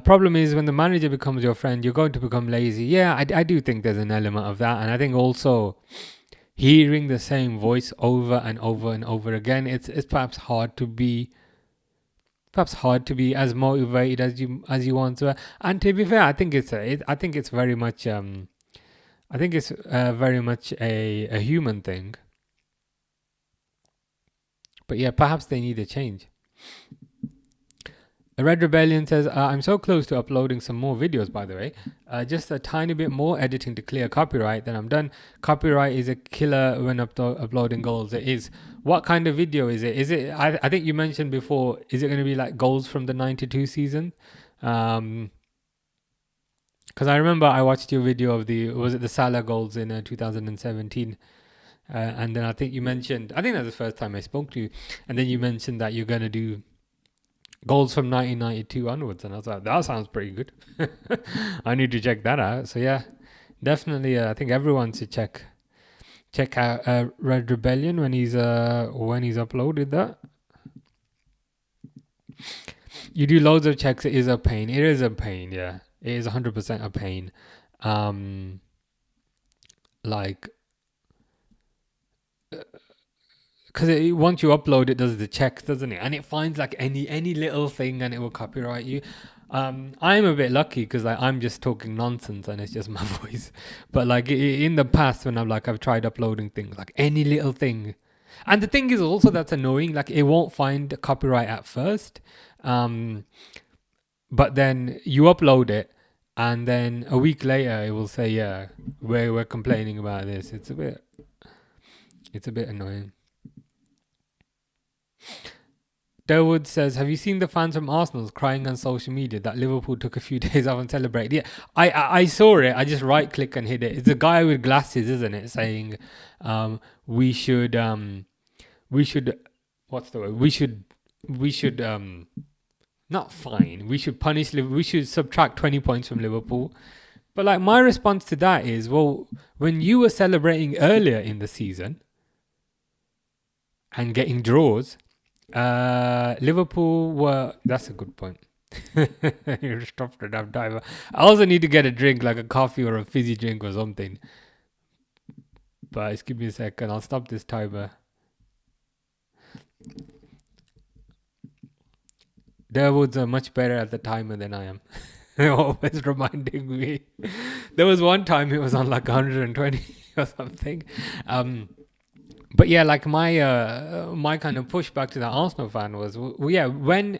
Problem is when the manager becomes your friend, you're going to become lazy. Yeah, I do think there's an element of that. And I think also hearing the same voice over and over and over again, it's perhaps hard to be as motivated as you want to. And to be fair, I think it's very much a human thing. But yeah, perhaps they need a change. Red Rebellion says, I'm so close to uploading some more videos, by the way. Just a tiny bit more editing to clear copyright, then I'm done. Copyright is a killer when uploading goals. It is. What kind of video is it? Is it? I think you mentioned before, is it going to be like goals from the 92 season? Because I remember I watched your video of the Salah goals in 2017. And then I think you mentioned, I think that's the first time I spoke to you. And then you mentioned that you're going to do goals from 1992 onwards, and I was like, that sounds pretty good. I need to check that out. So yeah, definitely, I think everyone should check out Red Rebellion when he's uploaded that. You do loads of checks. It is a pain. Yeah, it is 100% a pain. Because once you upload, it does the checks, doesn't it? And it finds like any little thing, and it will copyright you. I'm a bit lucky because I'm just talking nonsense and it's just my voice. But like in the past, when I've tried uploading things, like any little thing, and the thing is also that's annoying. Like it won't find copyright at first, but then you upload it, and then a week later it will say, yeah, we're complaining about this. It's a bit annoying. Durwood says, have you seen the fans from Arsenal crying on social media that Liverpool took a few days off and celebrated? Yeah, I saw it. I just right click and hit it. It's a guy with glasses, isn't it? Saying we should what's the word? We should not fine. We should punish Liverpool. We should subtract 20 points from Liverpool. But like my response to that is, well, when you were celebrating earlier in the season and getting draws, Liverpool were. That's a good point. You stopped it up, diver. I also need to get a drink, like a coffee or a fizzy drink or something. But just give me a second. I'll stop this timer. Durwood's are much better at the timer than I am. Always reminding me. There was one time it was on like 120 or something. But yeah, like my kind of pushback to the Arsenal fan was, when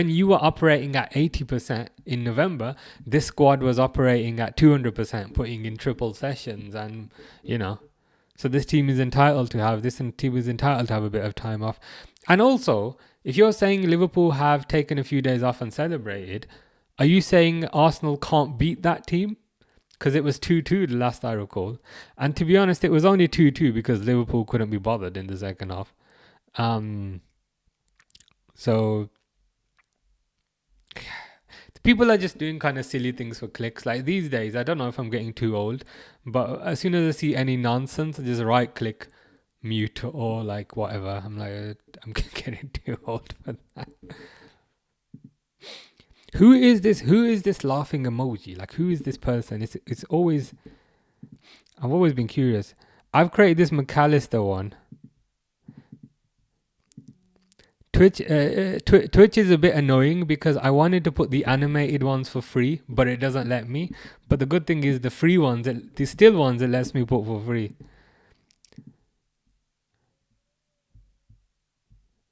you were operating at 80% in November, this squad was operating at 200%, putting in triple sessions, and so this team is entitled to have a bit of time off. And also, if you're saying Liverpool have taken a few days off and celebrated, are you saying Arsenal can't beat that team? Because it was 2-2 the last I recall. And to be honest, it was only 2-2 because Liverpool couldn't be bothered in the second half. So people are just doing kind of silly things for clicks. Like these days, I don't know if I'm getting too old, but as soon as I see any nonsense, I just right click, mute, or like whatever. I'm like, I'm getting too old for that. Who is this? Who is this laughing emoji? Like, who is this person? It's always. I've always been curious. I've created this McAllister one. Twitch is a bit annoying because I wanted to put the animated ones for free, but it doesn't let me. But the good thing is the free ones, the still ones, it lets me put for free.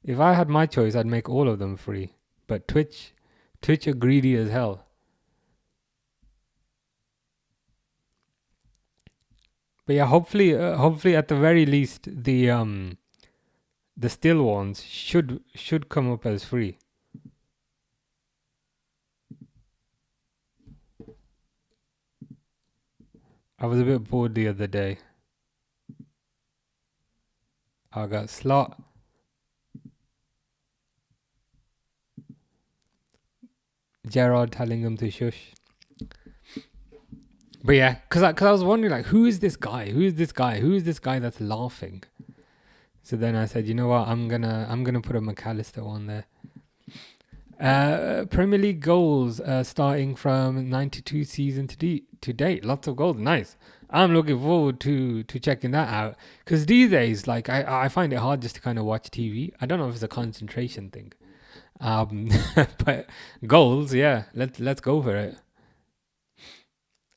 If I had my choice, I'd make all of them free. But Twitch are greedy as hell. But yeah, hopefully at the very least, the still ones should come up as free. I was a bit bored the other day. I got slot. Gerard telling him to shush. But yeah, cause I was wondering, like, who is this guy? Who is this guy? Who is this guy that's laughing? So then I said, you know what? I'm gonna put a McAllister one there. Premier League goals starting from 92 season to date. Lots of goals. Nice. I'm looking forward to checking that out. Because these days, like, I find it hard just to kind of watch TV. I don't know if it's a concentration thing. But goals, yeah. Let's go for it.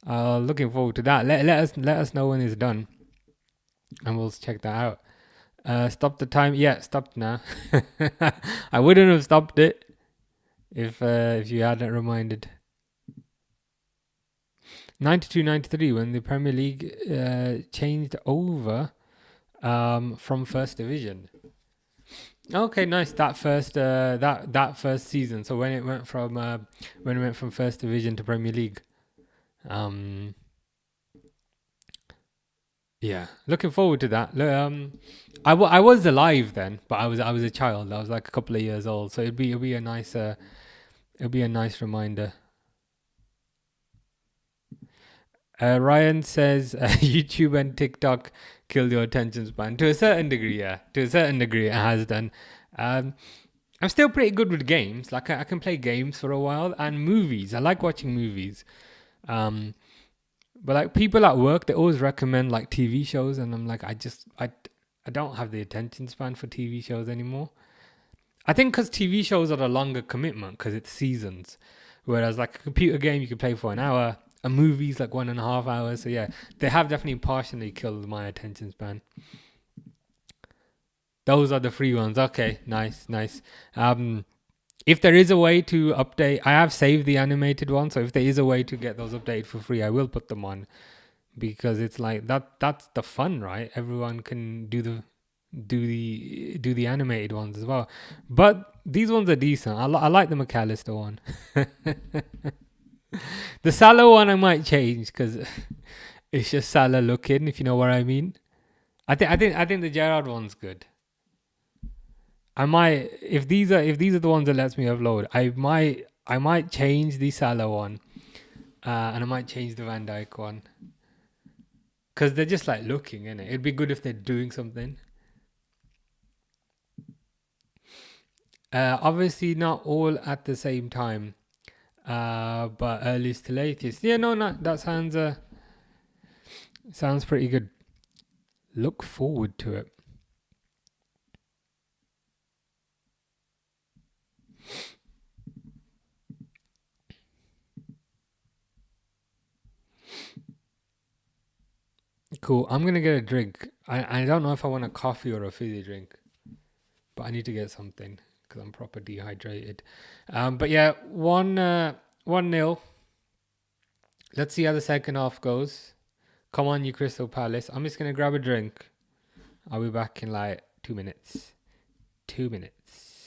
Looking forward to that. Let us know when it's done, and we'll check that out. Stop the time. Yeah, stopped now. I wouldn't have stopped it if you hadn't reminded. 92-93 when the Premier League changed over from First Division. Okay, nice. That first season. So when it went from First Division to Premier League. Yeah, looking forward to that. I was alive then, but I was a child. I was like a couple of years old, so it'd be a nice reminder. Ryan says YouTube and TikTok kill your attention span to a certain degree. Yeah, to a certain degree, it has done. I'm still pretty good with games. Like I can play games for a while, and movies. I like watching movies. But like people at work, they always recommend like TV shows, and I'm like, I don't have the attention span for TV shows anymore. I think because TV shows are a longer commitment because it's seasons, whereas like a computer game you can play for an hour. A movie's like 1.5 hours. So yeah, they have definitely partially killed my attention span. Those are the free ones. Okay, nice. If there is a way to update, I have saved the animated one. So if there is a way to get those updated for free, I will put them on, because it's like that's the fun, right? Everyone can do the animated ones as well. But these ones are decent. I like the McAllister one. The Salah one I might change because it's just Salah looking, if you know what I mean. I think the Gerrard one's good. I might, if these are the ones that lets me upload, I might change the Salah one, and I might change the Van Dijk one, because they're just like looking, innit? It'd be good if they're doing something. Obviously not all at the same time, but earliest to latest. Yeah, no, that sounds pretty good. Look forward to it. Cool. I'm gonna get a drink. I don't know if I want a coffee or a fizzy drink, but I need to get something because I'm proper dehydrated. But yeah, 1-0. Let's see how the second half goes. Come on, you Crystal Palace. I'm just gonna grab a drink. I'll be back in like 2 minutes. 2 minutes.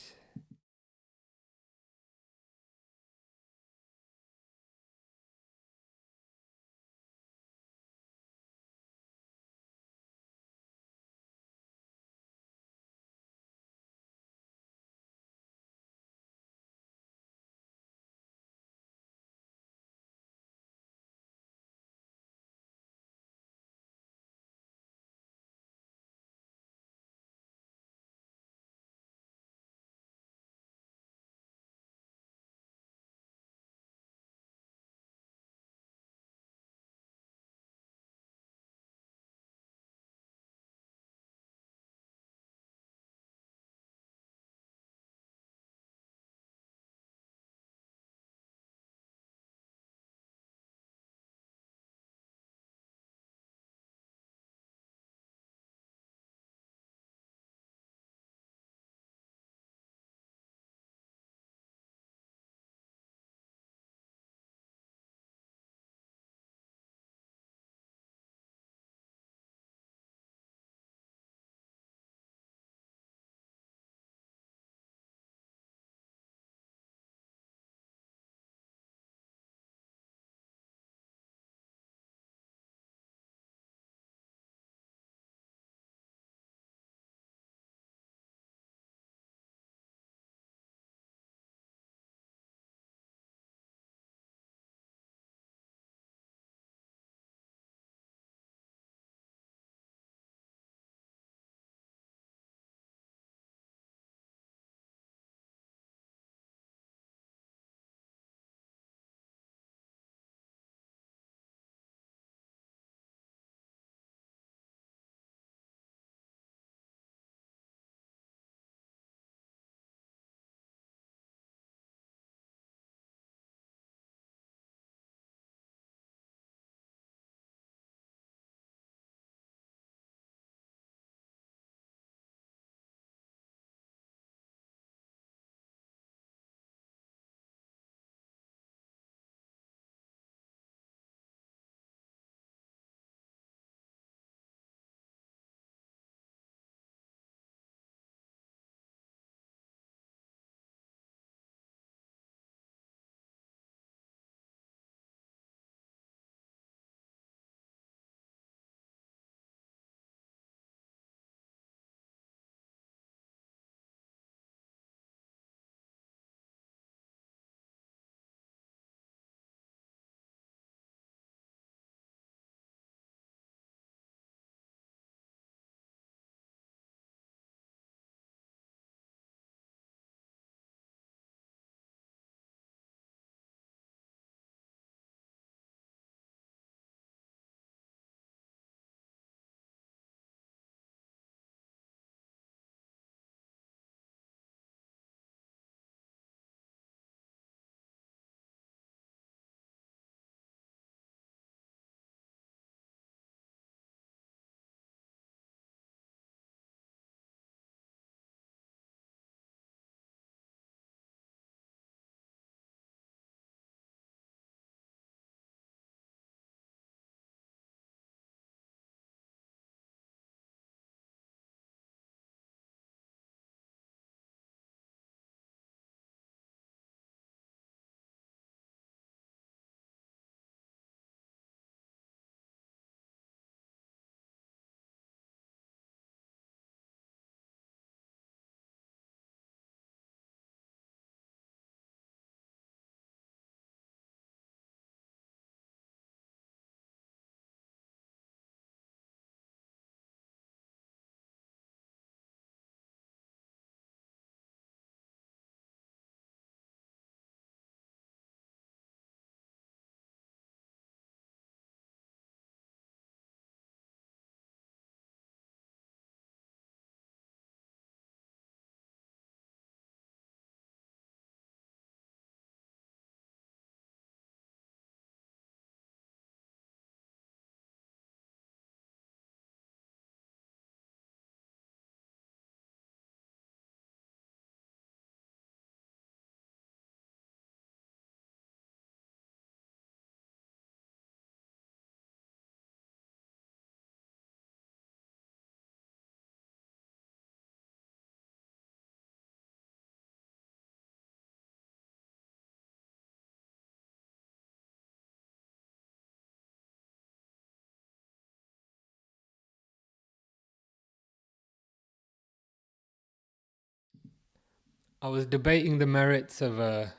I was debating the merits of a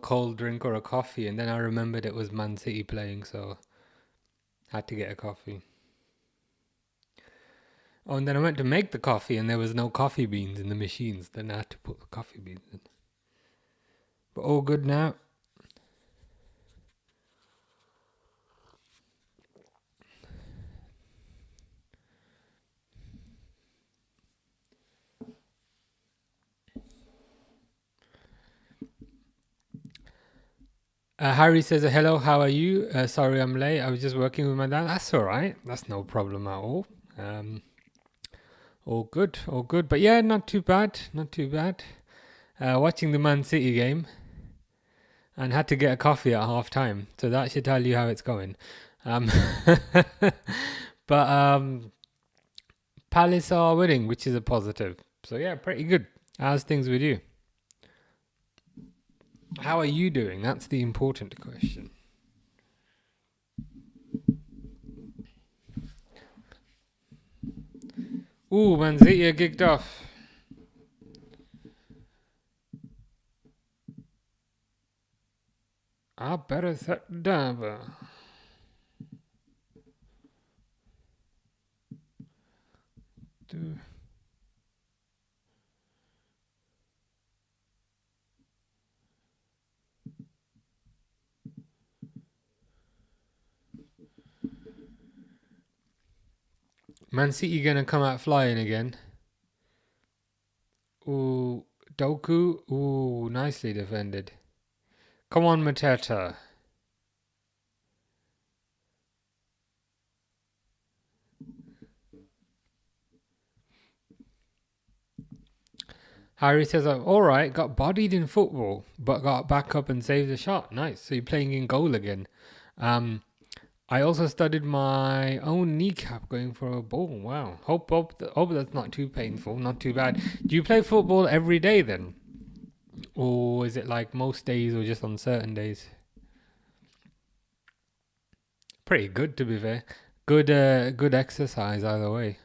cold drink or a coffee, and then I remembered it was Man City playing, so had to get a coffee. Oh, and then I went to make the coffee, and there was no coffee beans in the machines. Then I had to put the coffee beans in. But all good now. Harry says, hello, how are you? Sorry I'm late. I was just working with my dad. That's all right. That's no problem at all. All good, all good. But yeah, not too bad, not too bad. Watching the Man City game and had to get a coffee at half time. So that should tell you how it's going. But Palace are winning, which is a positive. So yeah, pretty good. How's things with you? How are you doing? That's the important question. Ooh, Man City are kicked off. I better set down. Man City gonna come out flying again. Ooh, Doku. Ooh, nicely defended. Come on, Mateta. Harry says, all right, got bodied in football, but got back up and saved a shot. Nice. So you're playing in goal again. I also studied my own kneecap going for a ball. Wow. Hope that's not too painful, not too bad. Do you play football every day then? Or is it like most days or just on certain days? Pretty good, to be fair. Good exercise either way.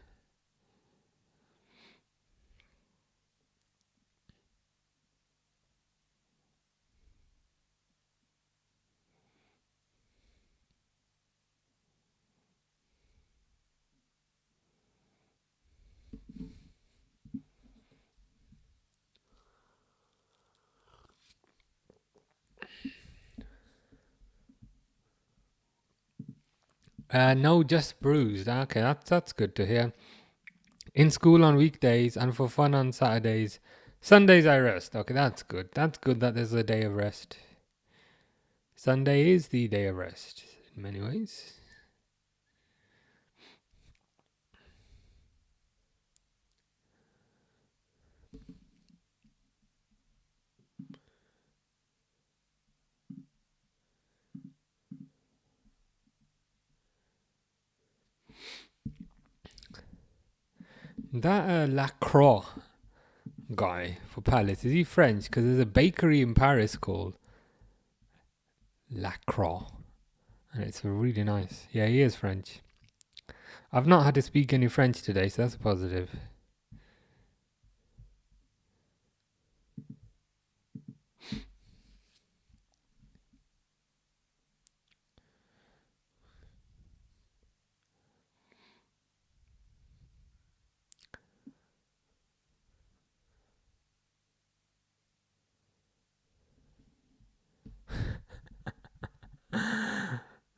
No, just bruised. Okay, that's good to hear. In school on weekdays and for fun on Saturdays. Sundays I rest. Okay, that's good. That's good that there's a day of rest. Sunday is the day of rest in many ways. That Lacroix guy for Palace, is he French? Because there's a bakery in Paris called Lacroix, and it's really nice. Yeah, he is French. I've not had to speak any French today, so that's a positive.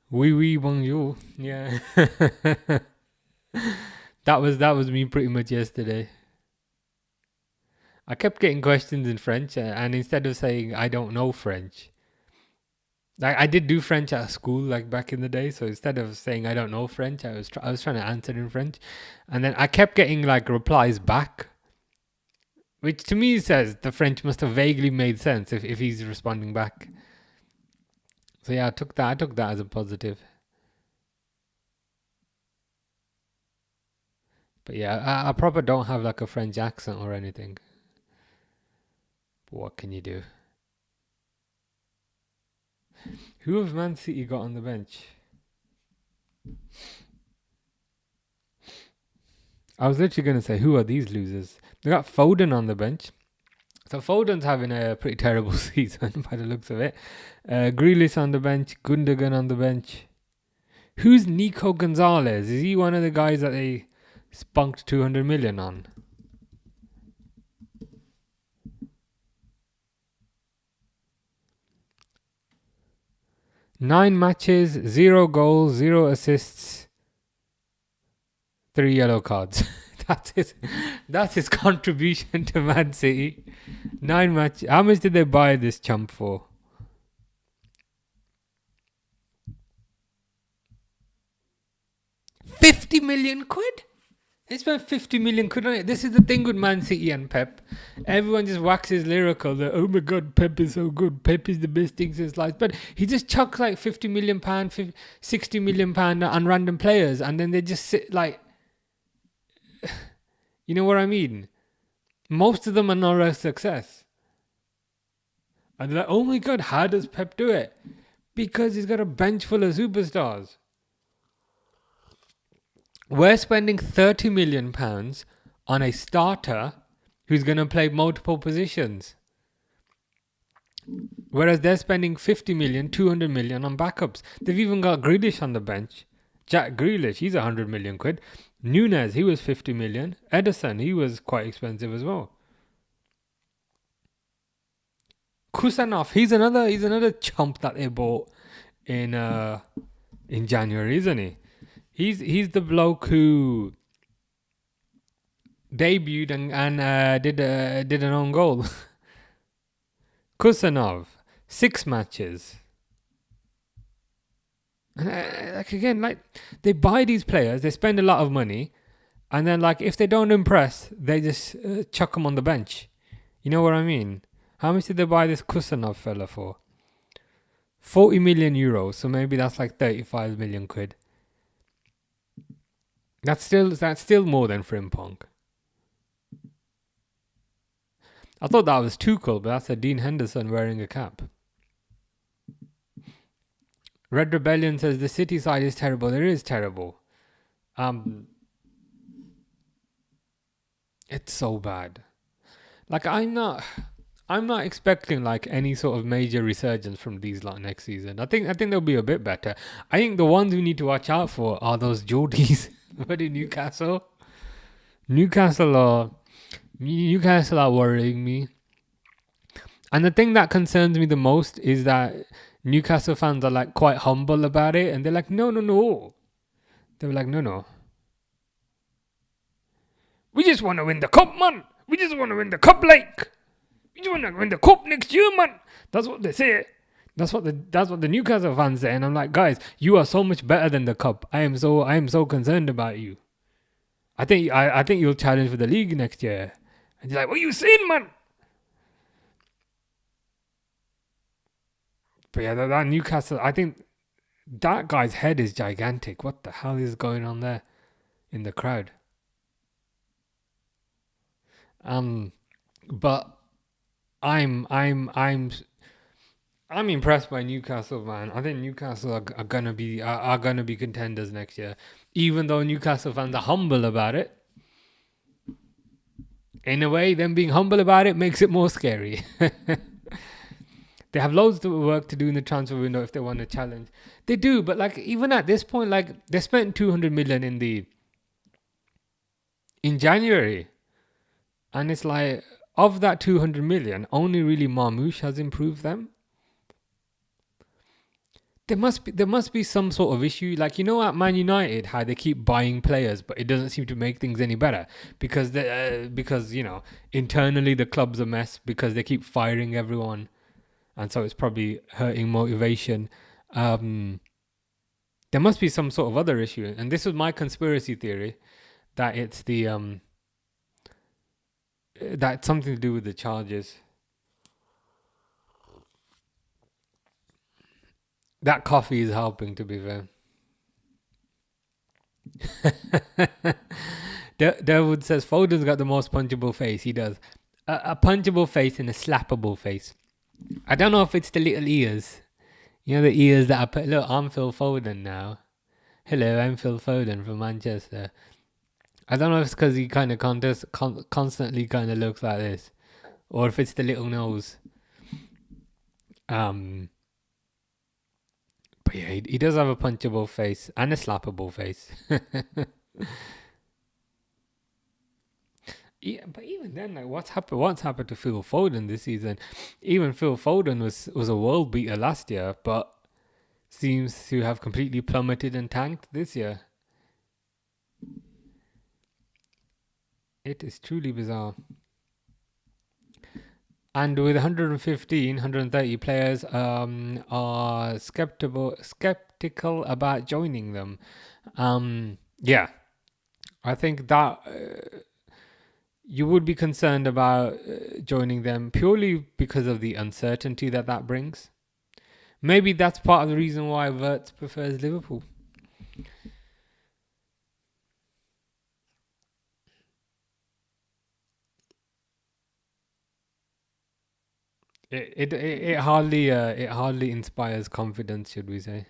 Oui, bonjour. Yeah. That was me pretty much yesterday. I kept getting questions in French, and instead of saying I don't know French, like I did do French at school, like back in the day. So instead of saying I don't know French, I was trying to answer in French, and then I kept getting like replies back, which to me says the French must have vaguely made sense if he's responding back. So yeah, I took that as a positive. But yeah, I probably don't have like a French accent or anything. But what can you do? Who have Man City got on the bench? I was literally going to say, who are these losers? They got Foden on the bench. So Foden's having a pretty terrible season by the looks of it. Grealish on the bench, Gundogan on the bench. Who's Nico Gonzalez? Is he one of the guys that they spunked 200 million on? Nine matches, 0 goals, 0 assists, 3 yellow cards. That's his contribution to Man City. 9 matches. How much did they buy this chump for? £50 million? They spent 50 million quid on it. This is the thing with Man City and Pep. Everyone just waxes lyrical that, oh my god, Pep is so good. Pep is the best thing since life. But he just chucks like £50 million, £60 million on random players. And then they just sit like, you know what I mean? Most of them are not a success. And they're like, oh my god, how does Pep do it? Because he's got a bench full of superstars. We're spending £30 million on a starter who's going to play multiple positions. Whereas they're spending 50 million, 200 million on backups. They've even got Grealish on the bench. Jack Grealish, he's 100 million quid. Nunez, he was 50 million. Edison, he was quite expensive as well. Kusanov, he's another chump that they bought in January, isn't he? He's the bloke who debuted and did an own goal. Kusanov, 6 matches. And they buy these players, they spend a lot of money, and then if they don't impress, they just chuck them on the bench. You know what I mean? How much did they buy this Kusanov fella for? 40 million euros, so maybe that's like 35 million quid. That's still more than Frimpong. I thought that was Tuchel, but that's a Dean Henderson wearing a cap. Red Rebellion says the City side is terrible. It is terrible. It's so bad. I'm not expecting any sort of major resurgence from these next season. I think they'll be a bit better. I think the ones we need to watch out for are those Geordies. What in Newcastle? Newcastle are worrying me. And the thing that concerns me the most is that Newcastle fans are quite humble about it, and they're like, no. They were like, no. We just want to win the cup, man. We just want to win the cup, We just want to win the cup next year, man. That's what they say. That's what the Newcastle fans say, and I'm like, guys, you are so much better than the cup. I am so concerned about you. I think you'll challenge for the league next year. And you're like, what are you saying, man? But yeah, that Newcastle, I think that guy's head is gigantic. What the hell is going on there in the crowd? But I'm impressed by Newcastle, man. I think Newcastle are gonna be contenders next year, even though Newcastle fans are humble about it. In a way, them being humble about it makes it more scary. They have loads of work to do in the transfer window if they want to challenge. They do, but even at this point, they spent 200 million in January, and it's of that 200 million, only really Marmoush has improved them. There must be some sort of issue, at Man United, how they keep buying players, but it doesn't seem to make things any better because internally the club's a mess because they keep firing everyone, and so it's probably hurting motivation. There must be some sort of other issue, and this was my conspiracy theory that it's that's something to do with the charges. That coffee is helping, to be fair. Derwood says Foden's got the most punchable face. He does. A punchable face and a slappable face. I don't know if it's the little ears. You know, the ears that I put. Look, I'm Phil Foden now. Hello, I'm Phil Foden from Manchester. I don't know if it's because he kind of constantly kind of looks like this. or if it's the little nose. But yeah, he does have a punchable face and a slappable face. Yeah, but even then, like, what's happened? What's happened to Phil Foden this season? Even Phil Foden was a world beater last year, but seems to have completely plummeted and tanked this year. It is truly bizarre. And with 115, 130 players are skeptical about joining them. Yeah, I think that you would be concerned about joining them purely because of the uncertainty that brings. Maybe that's part of the reason why WIRTZ prefers Liverpool. It hardly inspires confidence, should we say?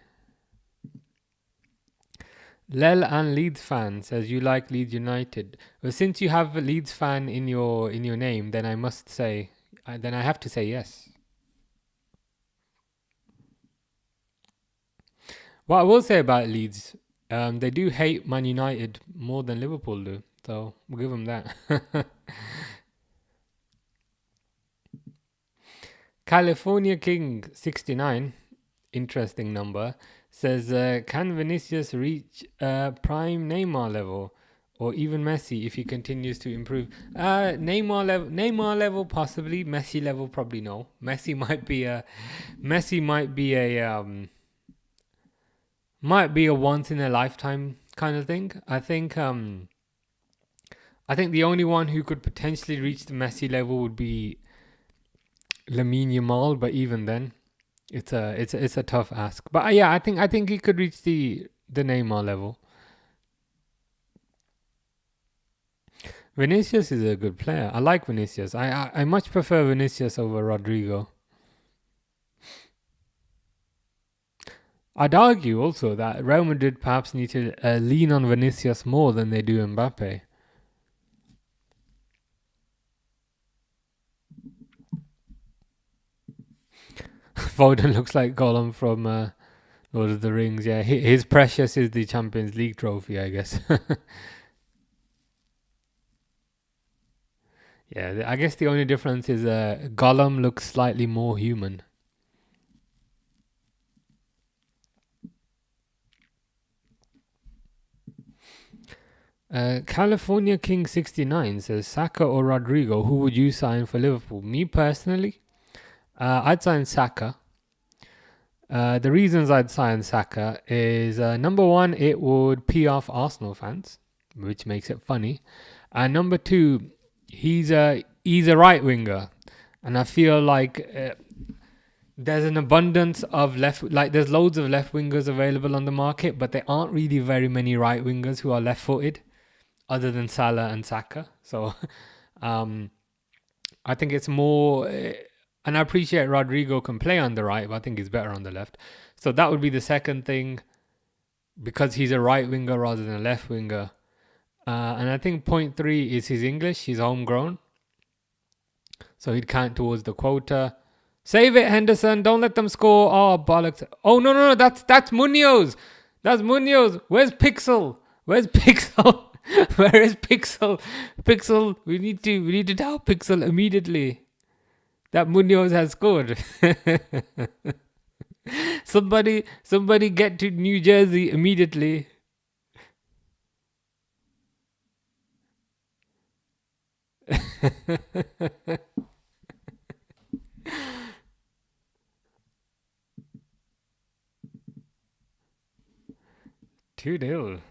Lel and Leeds fan says you like Leeds United. Well, since you have a Leeds fan in your name, then I must say, then I have to say yes. What I will say about Leeds, they do hate Man United more than Liverpool do, so we'll give them that. California King 69, interesting number, says can Vinicius reach prime Neymar level or even Messi if he continues to improve? Neymar level possibly, Messi level probably no. Messi might be a once in a lifetime kind of thing. I think the only one who could potentially reach the Messi level would be Lamine Yamal, but even then, it's a tough ask. But yeah, I think he could reach the Neymar level. Vinicius is a good player. I like Vinicius. I much prefer Vinicius over Rodrigo. I'd argue also that Real Madrid perhaps need to lean on Vinicius more than they do Mbappe. Foden looks like Gollum from Lord of the Rings. Yeah, his precious is the Champions League trophy, I guess. Yeah, I guess the only difference is Gollum looks slightly more human. California King 69 says Saka or Rodrigo, who would you sign for Liverpool? Me personally, I'd sign Saka. The reasons I'd sign Saka is number one, it would pee off Arsenal fans, which makes it funny. And number two, he's a right winger, and I feel like there's an abundance of there's loads of left wingers available on the market, but there aren't really very many right wingers who are left footed, other than Salah and Saka. So, I think it's more. And I appreciate Rodrigo can play on the right, but I think he's better on the left. So that would be the second thing, because he's a right winger rather than a left winger. And I think point three is his English. He's homegrown, so he'd count towards the quota. Save it, Henderson. Don't let them score. Oh, bollocks. Oh, no. That's Munoz. That's Munoz. Where's Pixel? Where's Pixel? Where is Pixel? Pixel, we need to tell Pixel immediately that Munoz has scored. Somebody get to New Jersey immediately. Two 0.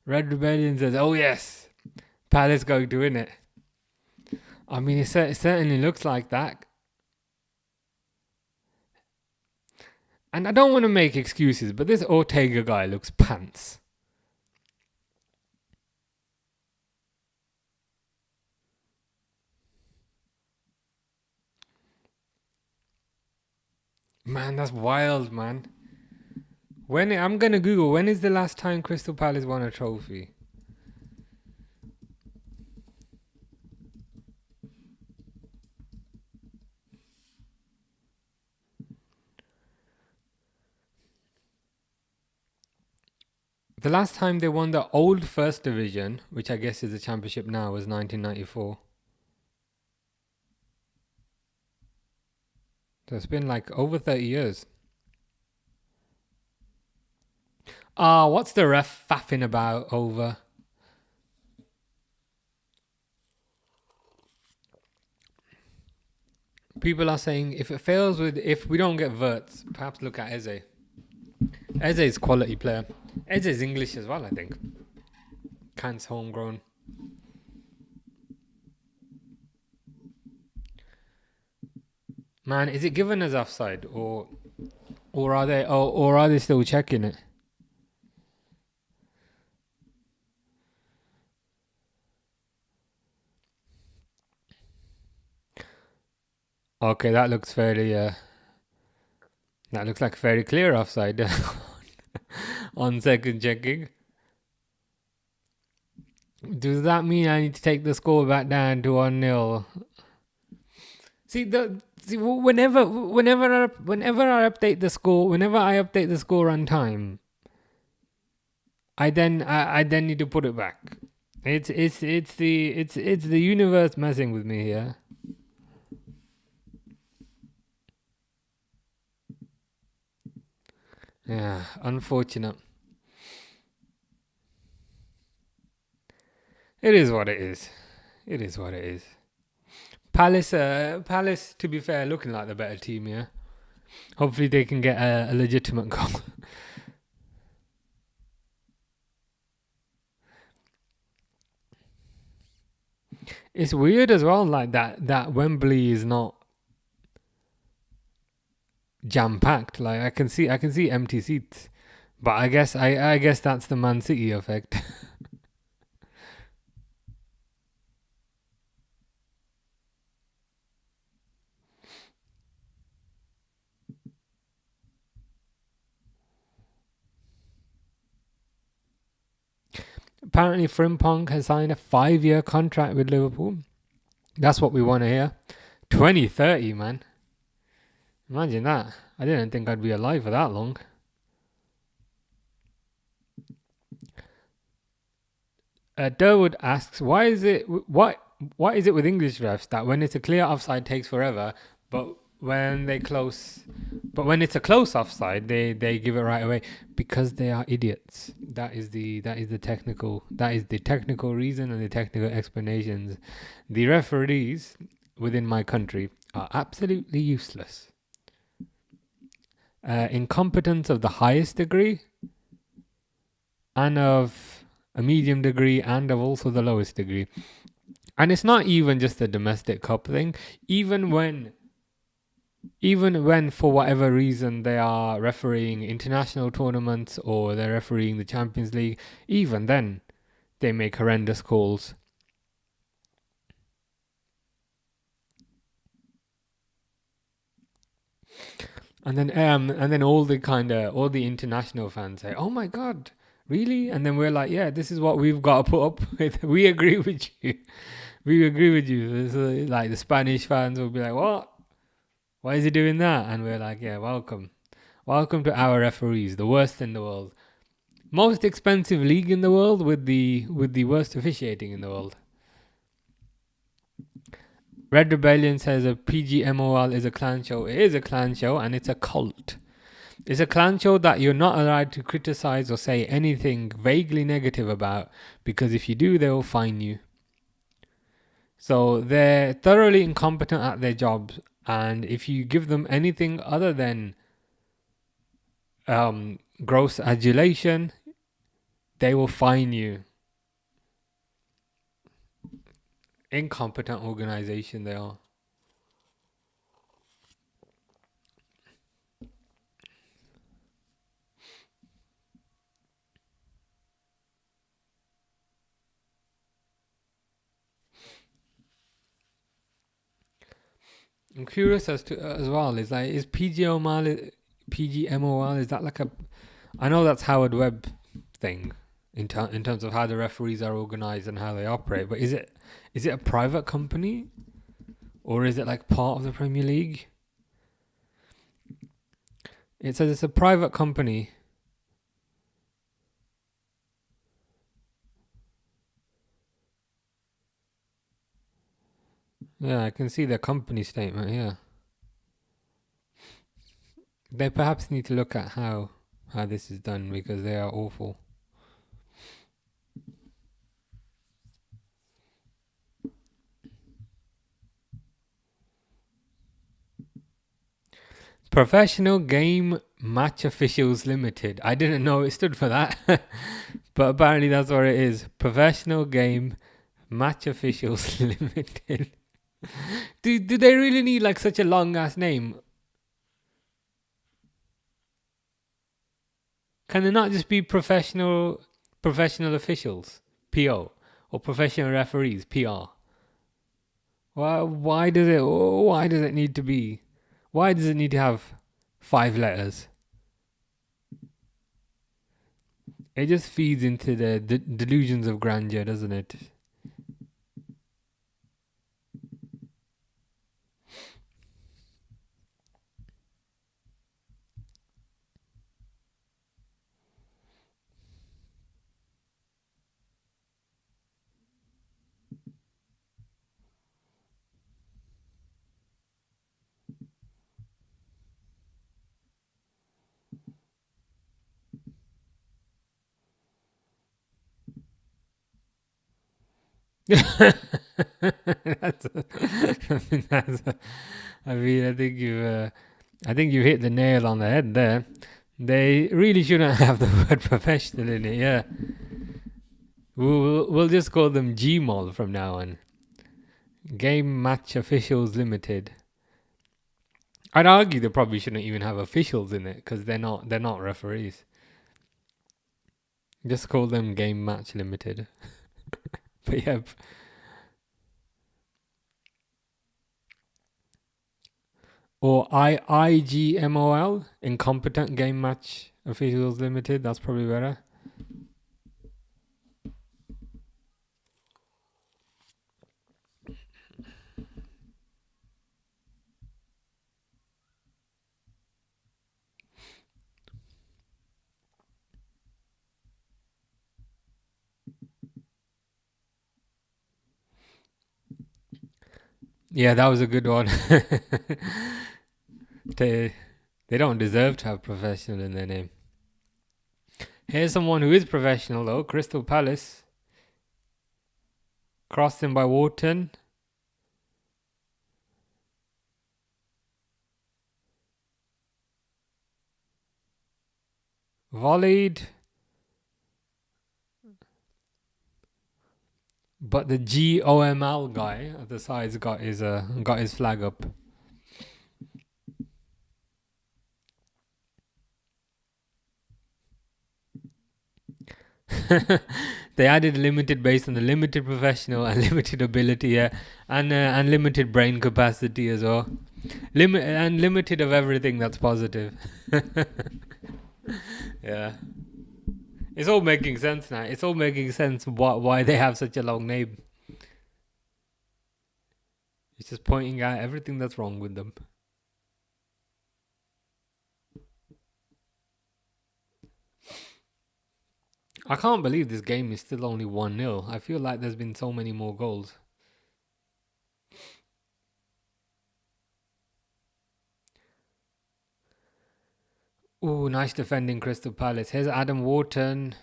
Red Rebellion says, "Oh yes, Palace going to win it." I mean, it certainly looks like that. And I don't want to make excuses, but this Ortega guy looks pants. Man, that's wild, man. I'm gonna Google when is the last time Crystal Palace won a trophy? The last time they won the old First Division, which I guess is the Championship now, was 1994. So it's been like over 30 years. What's the ref faffing about over? People are saying if we don't get WIRTZ, perhaps look at Eze. Eze is quality player. Eze is English as well, I think. Kant's homegrown. Man, is it given as offside or are they still checking it? Okay, that looks fairly that looks like very clear offside on second checking. Does that mean I need to take the score back down to 1-0? Whenever I update the score on time, I then need to put it back. It's the universe messing with me here. Yeah, unfortunate. It is what it is. It is what it is. Palace, to be fair, looking like the better team, yeah. Hopefully they can get a legitimate goal. It's weird as well, like that Wembley is not jam packed. Like I can see empty seats, but I guess that's the Man City effect. Apparently, Frimpong has signed a 5-year contract with Liverpool. That's what we want to hear. 2030, man. Imagine that. I didn't think I'd be alive for that long. Durwood asks, why is it with English refs that when it's a clear offside takes forever, but when it's a close offside, they give it right away? Because they are idiots. That is the technical reason and the technical explanations. The referees within my country are absolutely useless. Incompetence of the highest degree and of a medium degree and of also the lowest degree. And it's not even just a domestic cup thing. Even when for whatever reason they are refereeing international tournaments or they're refereeing the Champions League, even then they make horrendous calls. And then all the international fans say, "Oh my God, really?" And then we're like, "Yeah, this is what we've got to put up with. We agree with you. We agree with you." So, like the Spanish fans will be like, "What? Why is he doing that?" And we're like, "Yeah, welcome to our referees, the worst in the world, most expensive league in the world with the worst officiating in the world." Red Rebellion says a PGMOL is a clan show. It is a clan show and it's a cult. It's a clan show that you're not allowed to criticize or say anything vaguely negative about, because if you do, they will fine you. So they're thoroughly incompetent at their jobs, and if you give them anything other than gross adulation, they will fine you. Incompetent organization they are. I'm curious as well. Is PGMOL, is that like a? I know that's Howard Webb thing in terms of how the referees are organized and how they operate. But is it a private company, or is it like part of the Premier League? It says it's a private company. Yeah, I can see the company statement here. They perhaps need to look at how this is done because they are awful. Professional Game Match Officials Limited. I didn't know it stood for that, but apparently that's what it is. Professional Game Match Officials Limited. Do they really need like such a long ass name? Can they not just be professional officials, PO, or professional referees, PR? Why does it need to be? Why does it need to have 5 letters? It just feeds into the delusions of grandeur, doesn't it? that's a, I mean, I think you hit the nail on the head there. They really shouldn't have the word professional in it. Yeah, we'll just call them GMOL from now on. Game Match Officials Limited. I'd argue they probably shouldn't even have officials in it because they're not referees. Just call them Game Match Limited. But yeah. Or IGMOL, Incompetent Game Match Officials Limited. That's probably better. Yeah, that was a good one. they don't deserve to have professional in their name. Here's someone who is professional though. Crystal Palace. Crossed in by Wharton. Volleyed. But the GOML guy at the side's got his flag up. They added limited based on the limited professional and limited ability, yeah, and limited brain capacity as well. Limited of everything that's positive. Yeah, it's all making sense now. It's all making sense why they have such a long name. It's just pointing out everything that's wrong with them. I can't believe this game is still only 1-0. I feel like there's been so many more goals. Ooh, nice defending Crystal Palace. Here's Adam Wharton.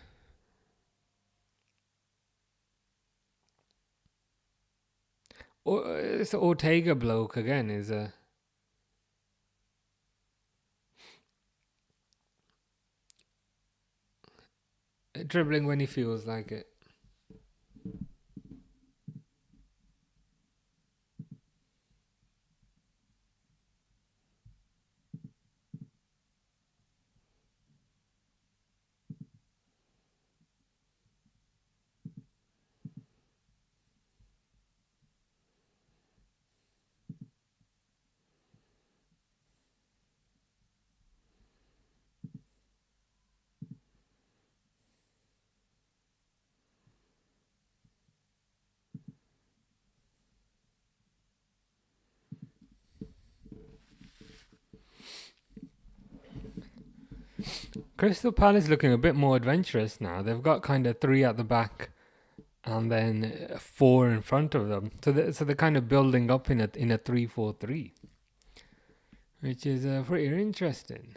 It's Ortega bloke again. Is dribbling when he feels like it. Crystal Palace looking a bit more adventurous now. They've got kind of 3 at the back and then 4 in front of them. So they're kind of building up in a 3-4-3, which is pretty interesting.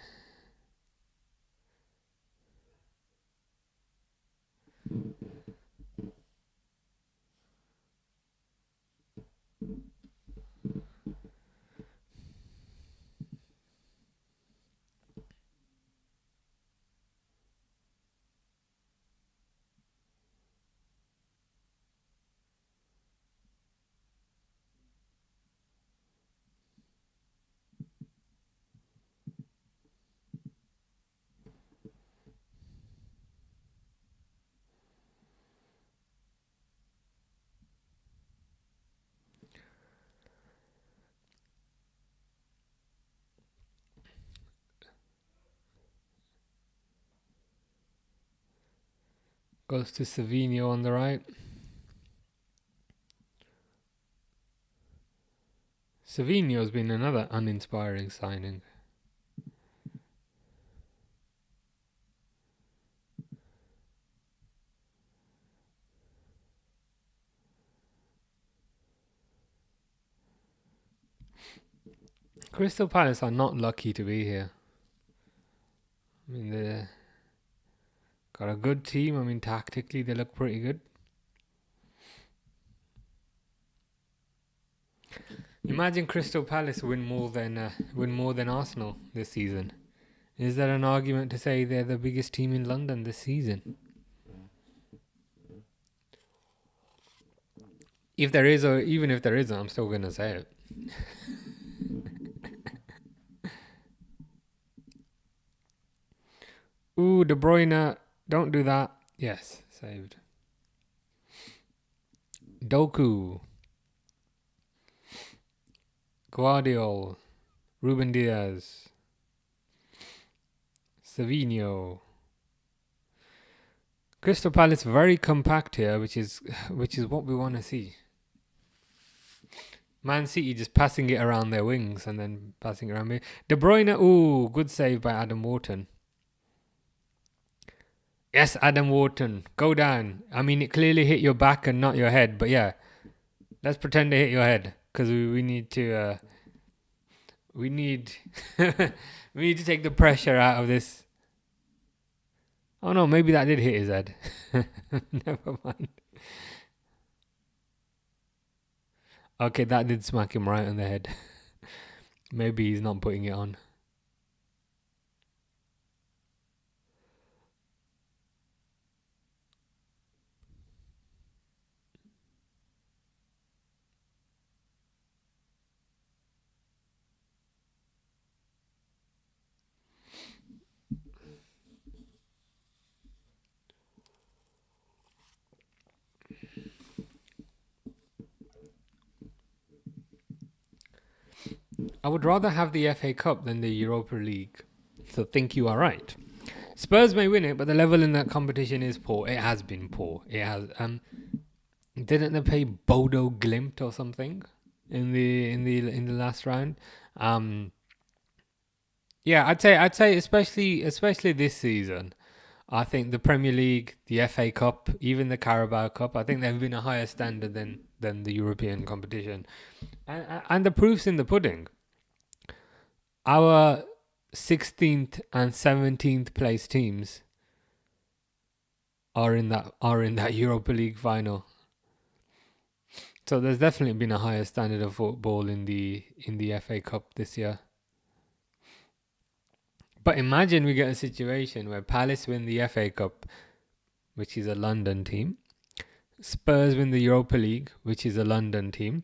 Goes to Savinho on the right. Savinho's been another uninspiring signing. Crystal Palace are not lucky to be here. I mean, they got a good team. I mean, tactically they look pretty good. Imagine Crystal Palace win more than Arsenal this season. Is there an argument to say they're the biggest team in London this season? If there is, or even if there isn't, I'm still gonna say it. Ooh, De Bruyne, don't do that. Yes, saved. Doku, Guardiola, Ruben Diaz, Savinho. Crystal Palace very compact here, which is what we want to see. Man City just passing it around their wings and then passing it around me. De Bruyne, ooh, good save by Adam Wharton. Yes, Adam Wharton, go down. I mean, it clearly hit your back and not your head, but yeah, let's pretend it hit your head because we need to. We need we need to take the pressure out of this. Oh no, maybe that did hit his head. Never mind. Okay, that did smack him right on the head. Maybe he's not putting it on. I would rather have the FA Cup than the Europa League. So think you are right. Spurs may win it, but the level in that competition is poor. It has been poor. It has. Didn't they play Bodo Glimt or something in the last round? Yeah, I'd say especially this season. I think the Premier League, the FA Cup, even the Carabao Cup, I think they've been a higher standard than the European competition, and the proof's in the pudding. Our 16th and 17th place teams are in that Europa League final. So there's definitely been a higher standard of football in the FA Cup this year. But imagine we get a situation where Palace win the FA Cup, which is a London team. Spurs win the Europa League, which is a London team.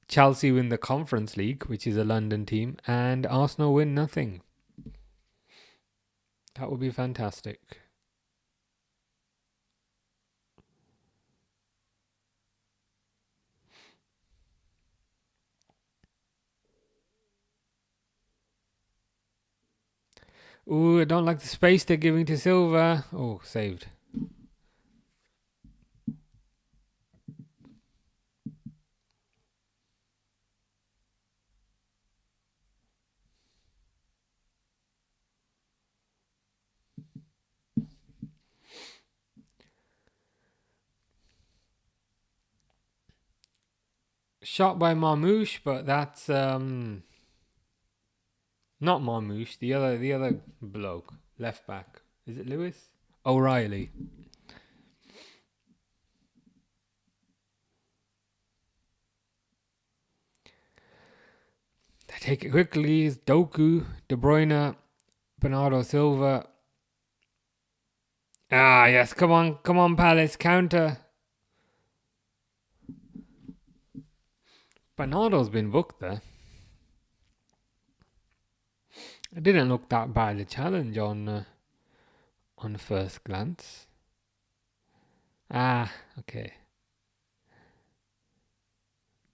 Chelsea win the Conference League, which is a London team. And Arsenal win nothing. That would be fantastic. Ooh, I don't like the space they're giving to Silva. Oh, saved. Shot by Marmoush, but that's not Marmoush. The other bloke, left back. Is it Lewis? O'Reilly. They take it quickly. It's Doku, De Bruyne, Bernardo Silva. Ah, yes. Come on, Palace. Counter. Bernardo's been booked there. It didn't look that bad a challenge on first glance. Ah, okay.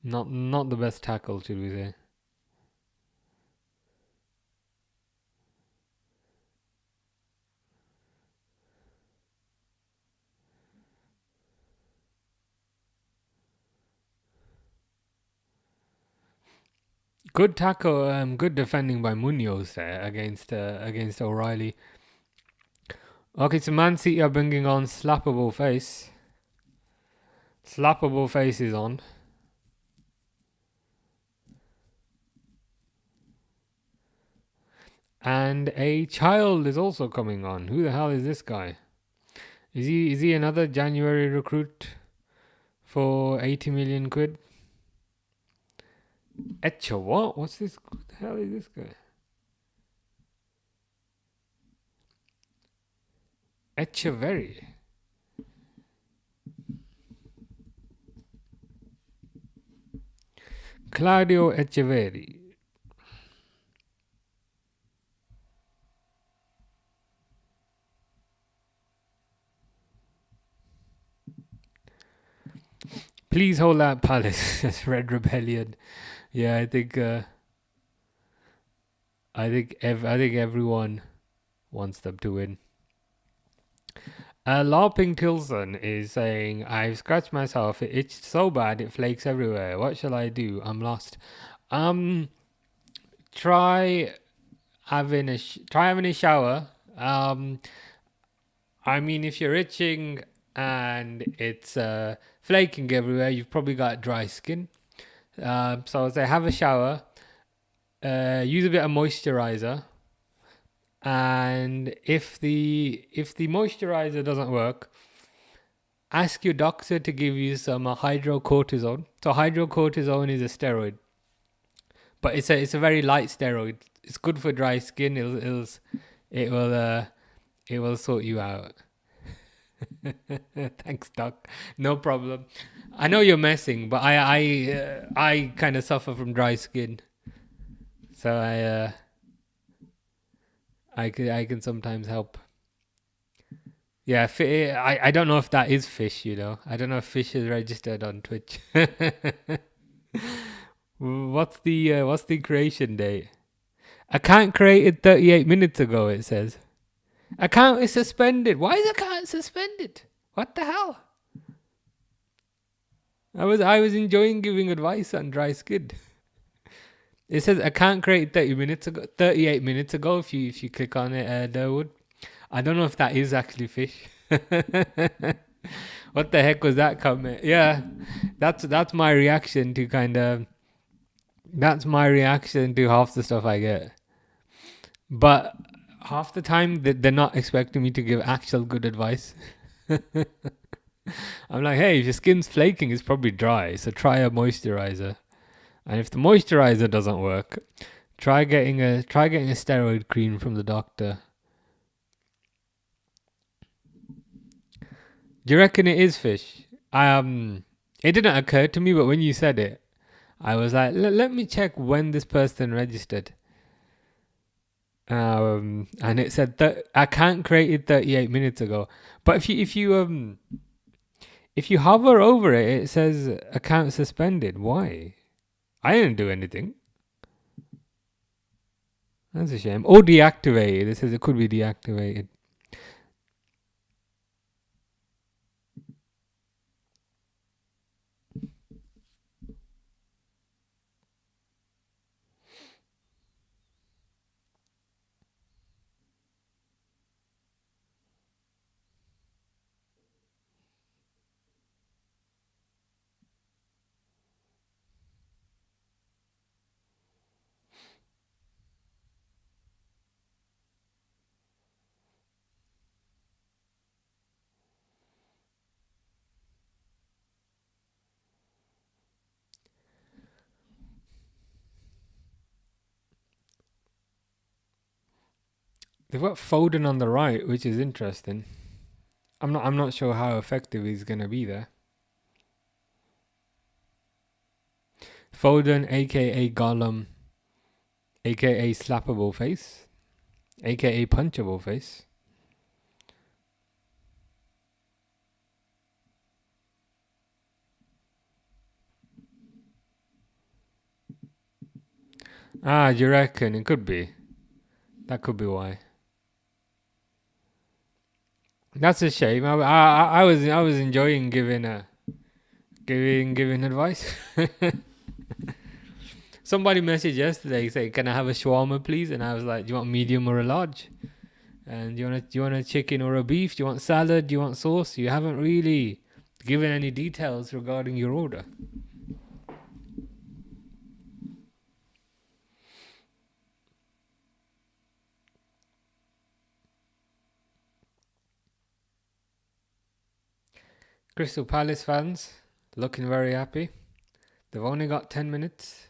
Not the best tackle, should we say? Good tackle, good defending by Munoz there against O'Reilly. Okay, so Man City are bringing on Slappable Face. Slappable Face is on. And a child is also coming on. Who the hell is this guy? Is he another January recruit for 80 million quid? Etcha what? What's this? What the hell is this guy? Echeverry. Claudio Echeverry. Please hold that Palace. Red Rebellion. Yeah, I think everyone wants them to win. LARPing Tilson is saying, I've scratched myself. It itched so bad it flakes everywhere. What shall I do? I'm lost. Try having a shower. I mean, if you're itching and it's flaking everywhere, you've probably got dry skin. So I say have a shower. Use a bit of moisturizer. And if the moisturizer doesn't work, ask your doctor to give you some hydrocortisone. So hydrocortisone is a steroid, but it's a very light steroid. It's good for dry skin. It will sort you out. Thanks, doc. No problem. I know you're messing, but I kind of suffer from dry skin, so I can sometimes help. Yeah, I don't know if that is fish. I don't know if fish is registered on Twitch. What's the creation date? Account created 38 minutes ago. It says account is suspended. Why is account suspended? What the hell? I was enjoying giving advice on dry skin. It says account created 38 minutes ago. If you click on it, Durwood. I don't know if that is actually fish. What the heck was that comment? Yeah, that's my reaction to that's my reaction to half the stuff I get. But half the time they're not expecting me to give actual good advice. I'm like, hey, if your skin's flaking, it's probably dry, so try a moisturizer. And if the moisturizer doesn't work, try getting a steroid cream from the doctor. Do you reckon it is fish? It didn't occur to me, but when you said it, I was like, let me check when this person registered. And it said that account created 38 minutes ago. But if you hover over it, it says account suspended. Why? I didn't do anything. That's a shame. Oh, deactivated. It says it could be deactivated. They've got Foden on the right, which is interesting. I'm not sure how effective he's gonna be there. Foden, aka Gollum, aka Slappable Face, aka Punchable Face. Ah, do you reckon it could be? That could be why. That's a shame. I was enjoying giving advice. Somebody messaged yesterday saying, "Can I have a shawarma, please?" And I was like, "Do you want medium or a large? And do you want a chicken or a beef? Do you want salad? Do you want sauce?" You haven't really given any details regarding your order. Crystal Palace fans looking very happy. They've only got 10 minutes.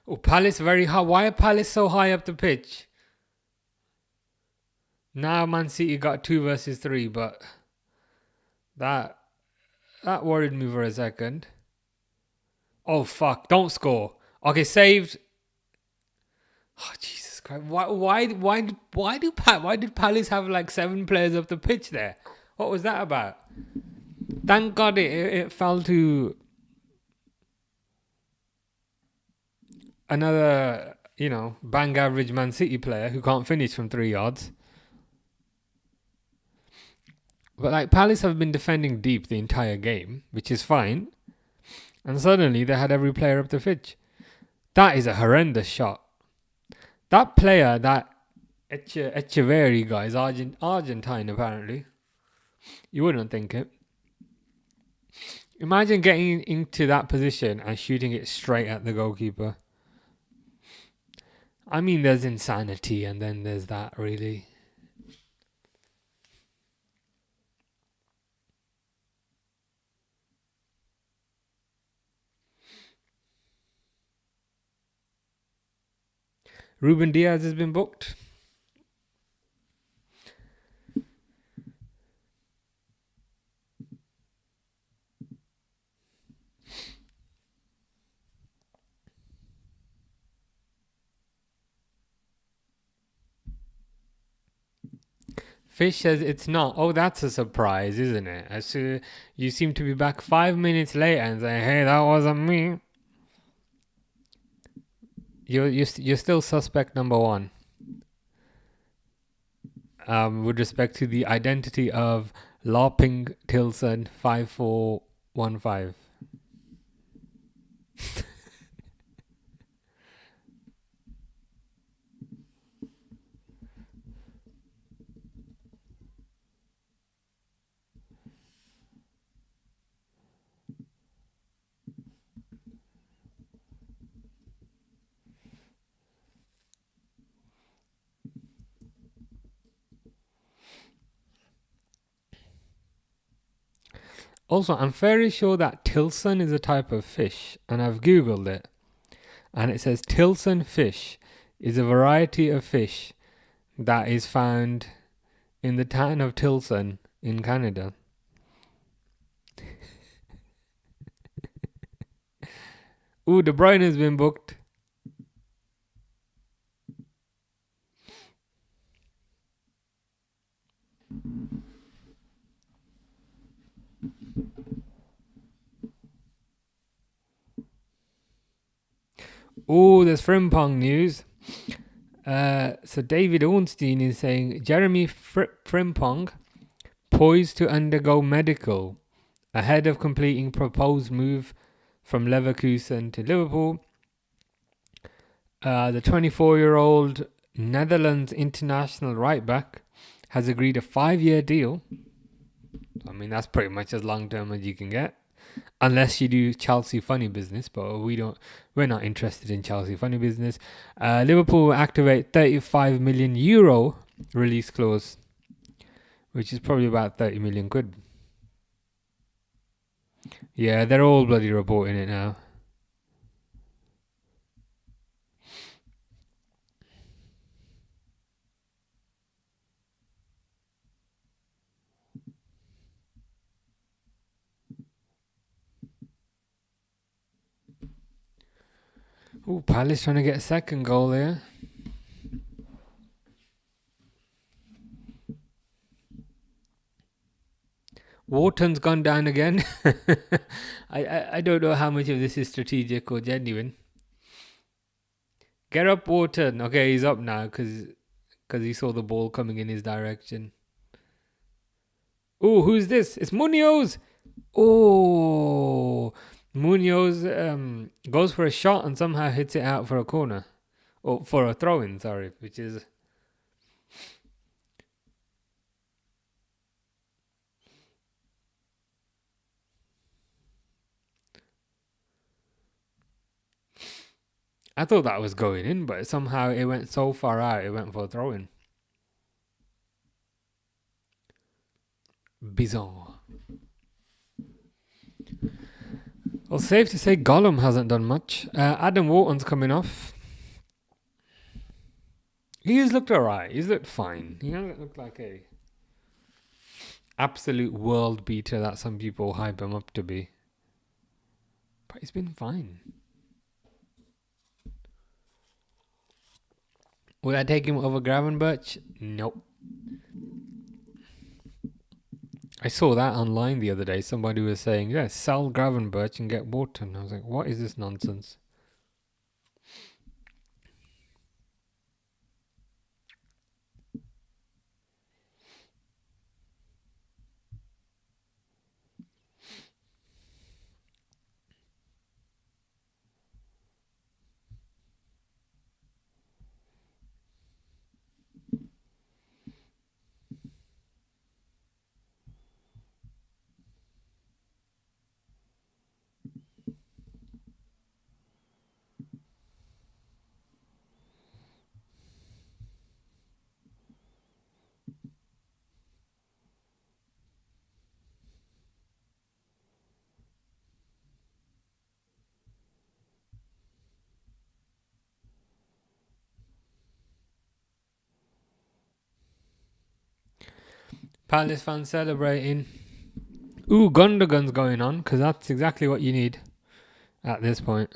Oh, Palace very high. Why are Palace so high up the pitch? Now Man City got 2 versus 3, but that worried me for a second. Oh fuck! Don't score. Okay, saved. Oh Jesus Christ! Why did Palace have like 7 players up the pitch there? What was that about? Thank God it fell to another, bang average Man City player who can't finish from 3 yards. But like Palace have been defending deep the entire game, which is fine. And suddenly they had every player up the pitch. That is a horrendous shot. That player, that Echeverri guy, is Argentine apparently. You wouldn't think it. Imagine getting into that position and shooting it straight at the goalkeeper. I mean, there's insanity and then there's that, really. Ruben Diaz has been booked. Fish says it's not. Oh, that's a surprise, isn't it? You seem to be back 5 minutes later and say, "Hey, that wasn't me." You're still suspect number 1. With respect to the identity of Larping Tilson 5415. Also, I'm fairly sure that Tilson is a type of fish, and I've googled it. And it says Tilson fish is a variety of fish that is found in the town of Tilson in Canada. Ooh, De Bruyne has been booked. Oh, there's Frimpong news. So David Ornstein is saying Jeremy Frimpong poised to undergo medical ahead of completing proposed move from Leverkusen to Liverpool. The 24-year-old Netherlands international right back has agreed a 5-year deal. I mean, that's pretty much as long term as you can get, unless you do Chelsea funny business. But we're not interested in Chelsea funny business. Liverpool will activate €35 million release clause, which is probably about 30 million quid. Yeah, they're all bloody reporting it now. Ooh, Palace trying to get a second goal there. Wharton's gone down again. I don't know how much of this is strategic or genuine. Get up, Wharton. Okay, he's up now because he saw the ball coming in his direction. Oh, who's this? It's Munoz. Oh, Munoz goes for a shot and somehow hits it out for a corner. Or for a throw-in, sorry, which is... I thought that was going in, but somehow it went so far out, it went for a throw-in. Bizarre. Well, safe to say Gollum hasn't done much. Adam Wharton's coming off. He's looked alright. He's looked fine. He hasn't looked like a absolute world beater that some people hype him up to be. But he's been fine. Would I take him over Gravenberch? Nope. I saw that online the other day. Somebody was saying, yeah, sell Gravenberch and get Wharton. I was like, what is this nonsense? Palace fans celebrating. Ooh, Gundogan's going on, because that's exactly what you need at this point.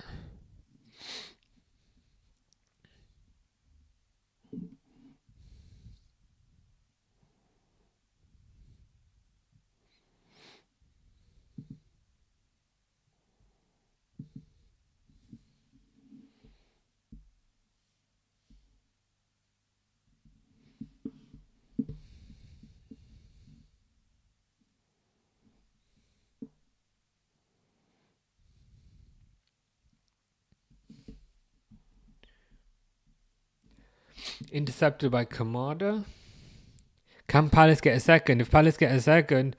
Intercepted by Kamada. Can Palace get a second? If Palace get a second,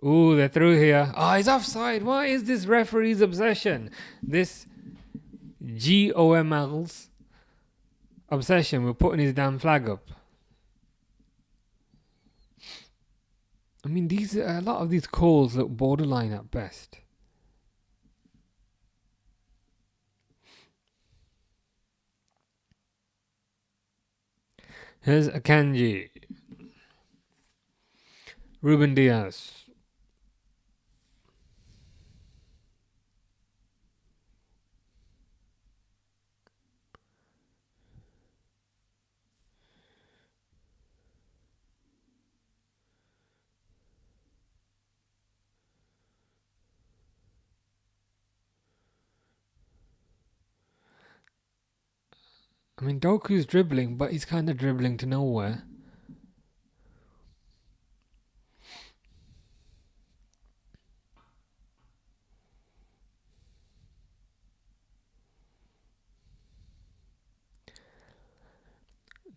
ooh, they're through here. Oh, he's offside. What is this referee's obsession? This GOML's obsession with putting his damn flag up. I mean, a lot of these calls look borderline at best. Here's Akanji. Ruben Diaz. I mean, Doku's dribbling, but he's kind of dribbling to nowhere.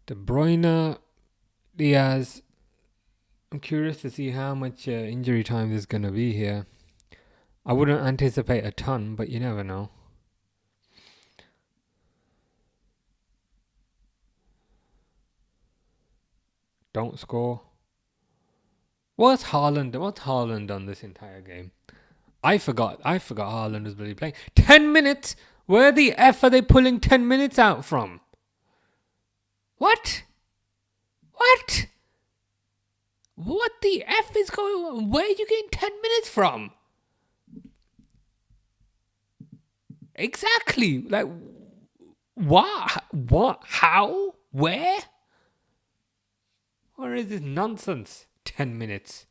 De Bruyne, Diaz. I'm curious to see how much injury time there's going to be here. I wouldn't anticipate a ton, but you never know. Don't score. What's Haaland done this entire game? I forgot Haaland was bloody playing. 10 minutes? Where the F are they pulling 10 minutes out from? What? What? What the F is going on? Where are you getting 10 minutes from? Exactly. Like, what? What? How? Where? Or is this nonsense? 10 minutes.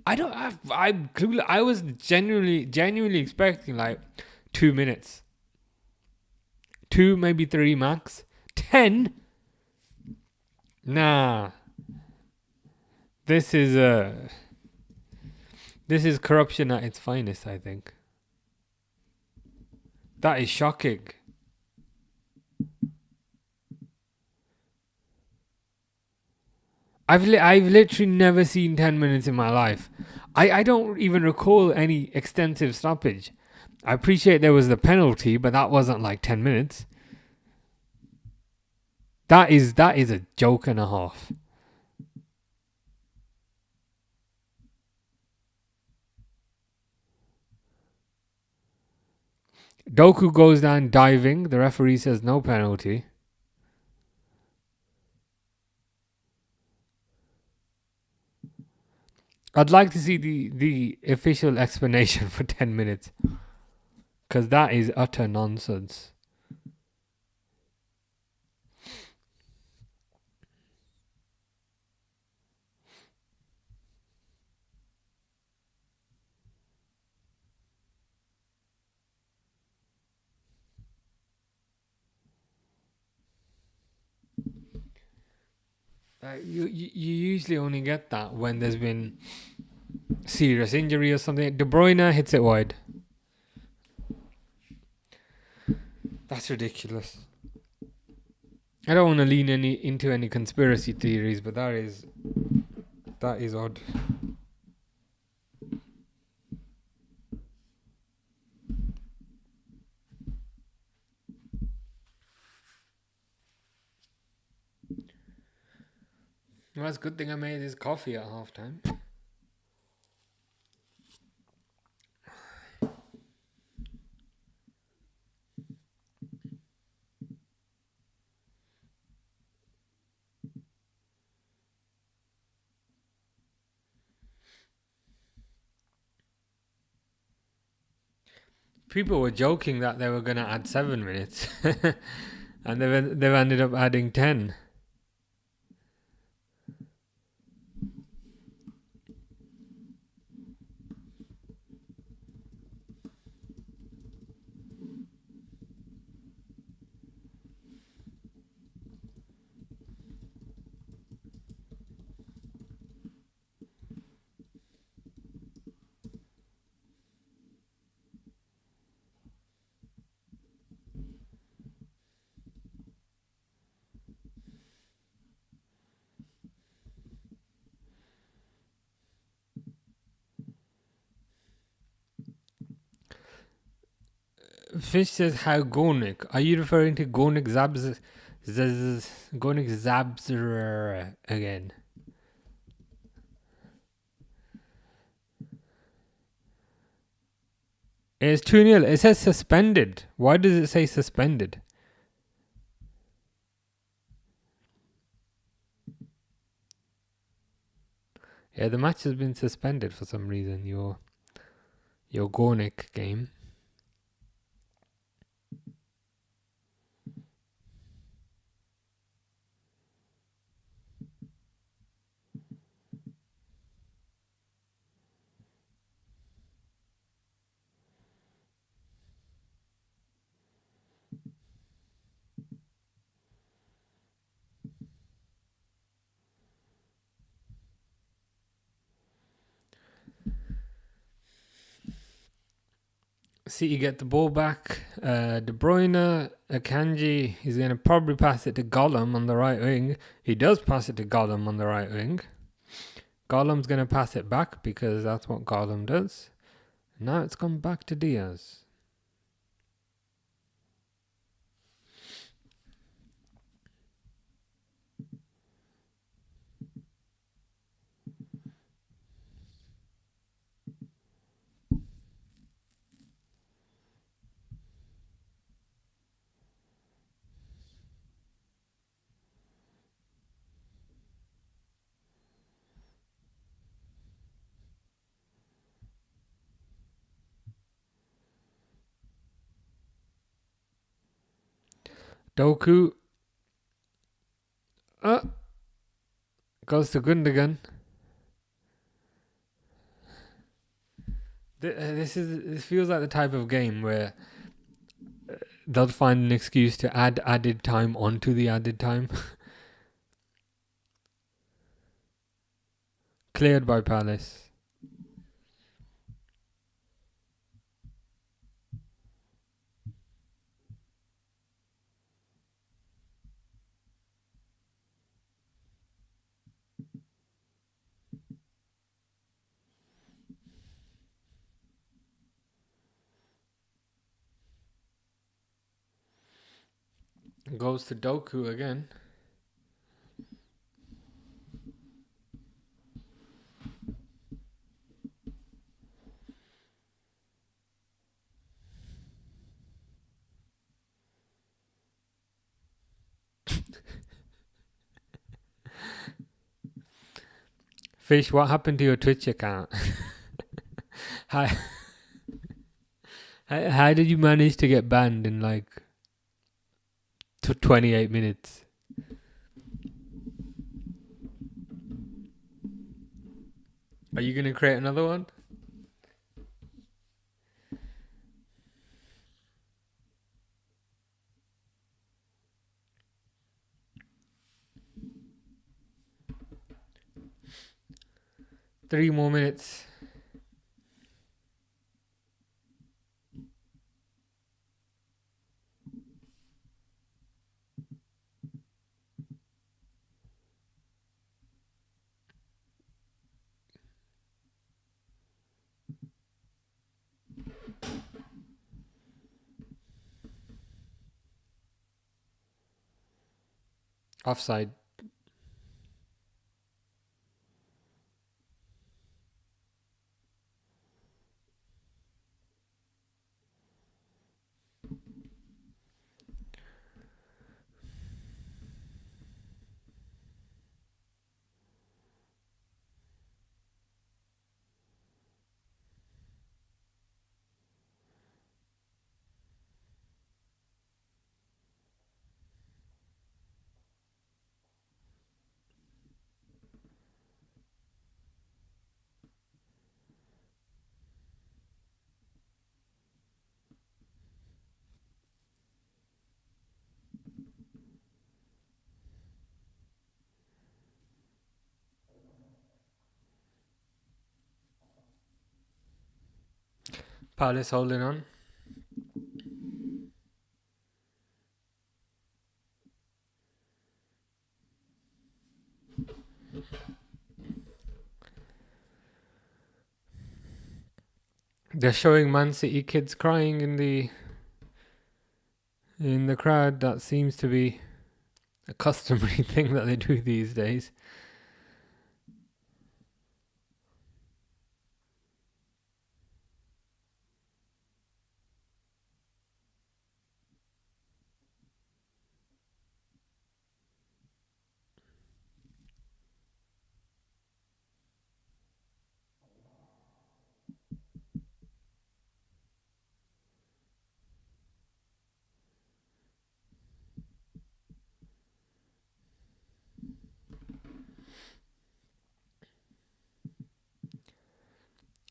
I was genuinely expecting like 2 minutes. 2, maybe 3 max. 10? Nah. This is corruption at its finest, I think. That is shocking. I've literally never seen 10 minutes in my life. I don't even recall any extensive stoppage. I appreciate there was the penalty, but that wasn't like 10 minutes. That is a joke and a half. Doku goes down diving. The referee says no penalty. I'd like to see the official explanation for 10 minutes. Because that is utter nonsense. You usually only get that when there's been serious injury or something. De Bruyne hits it wide. That's ridiculous. I don't want to lean into any conspiracy theories, but that is odd. Well, it's a good thing I made this coffee at halftime. People were joking that they were going to add 7 minutes. And they've ended up adding 10. Fish says, how Gornik? Are you referring to Gornik Zabs again? It's 2-0. It says suspended. Why does it say suspended? Yeah, the match has been suspended for some reason. Your Gornik game. City get the ball back. De Bruyne, Akanji, he's going to probably pass it to Gollum on the right wing. He does pass it to Gollum on the right wing. Gollum's going to pass it back because that's what Gollum does. Now it's gone back to Diaz. Doku. Goes to Gundogan. This feels like the type of game where they'll find an excuse to add added time onto the added time. Cleared by Palace. Goes to Doku again. Fish, what happened to your Twitch account? how, how did you manage to get banned in like 28 minutes? Are you going to create another one? Three more minutes. Offside. Palace holding on. They're showing Man City kids crying in the crowd. That seems to be a customary thing that they do these days.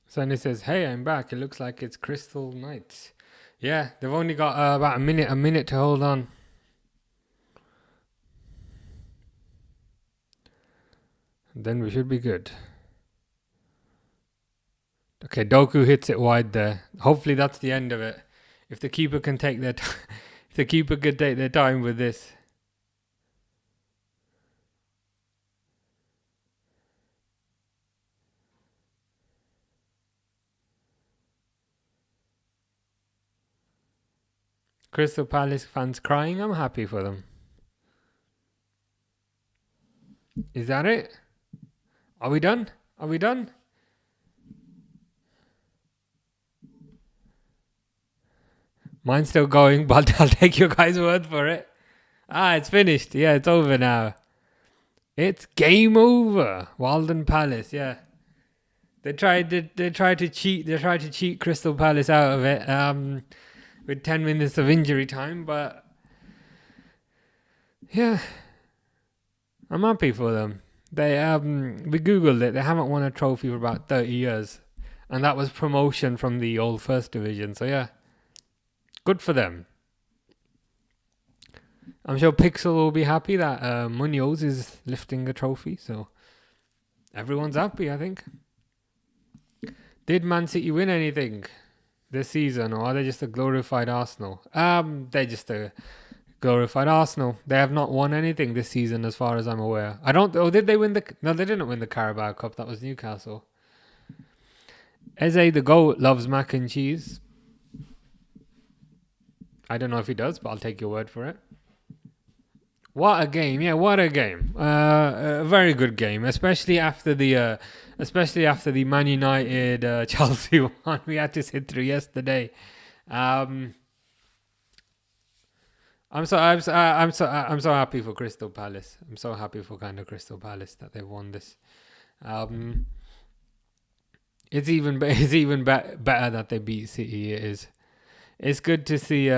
Sonny says, "Hey, I'm back. It looks like it's Crystal Knights." Yeah, they've only got about a minute to hold on. Then we should be good. Okay, Doku hits it wide there. Hopefully that's the end of it. If the keeper can take their if the keeper could take their time with this. Crystal Palace fans crying. I'm happy for them. Is that it? Are we done? Are we done? Mine's still going, but I'll take your guys' word for it. It's finished. Yeah, it's over now. It's game over. Walden Palace, yeah. They tried to cheat Crystal Palace out of it with 10 minutes of injury time, but yeah, I'm happy for them. They we googled it. They haven't won a trophy for about 30 years, and that was promotion from the old First Division. So yeah, good for them. I'm sure Pixel will be happy that Munoz is lifting a trophy. So everyone's happy, I think. Did Man City win anything this season, or are they just a glorified Arsenal? They're just a glorified Arsenal. They have not won anything this season, as far as I'm aware. I don't. Oh, did they win the? No, they didn't win the Carabao Cup. That was Newcastle. Eze the goat loves mac and cheese. I don't know if he does, but I'll take your word for it. What a game! Yeah, what a game! A very good game, especially after the Man United Chelsea one we had to sit through yesterday. I'm so happy for Crystal Palace. I'm so happy for kind of Crystal Palace that they've won this. It's even better that they beat City. It is. It's good to see.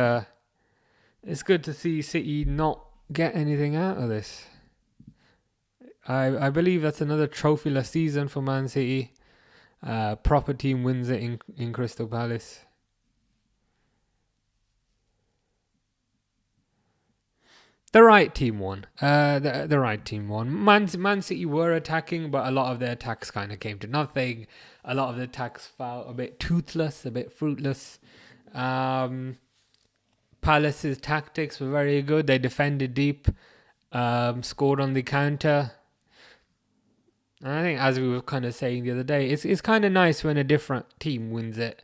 It's good to see City not get anything out of this. I believe that's another trophyless season for Man City. Proper team wins it in Crystal Palace. The right team won. The right team won. Man City were attacking, but a lot of their attacks kind of came to nothing. A lot of the attacks felt a bit toothless, a bit fruitless. Palace's tactics were very good. They defended deep, scored on the counter. And I think, as we were kind of saying the other day, it's kind of nice when a different team wins it.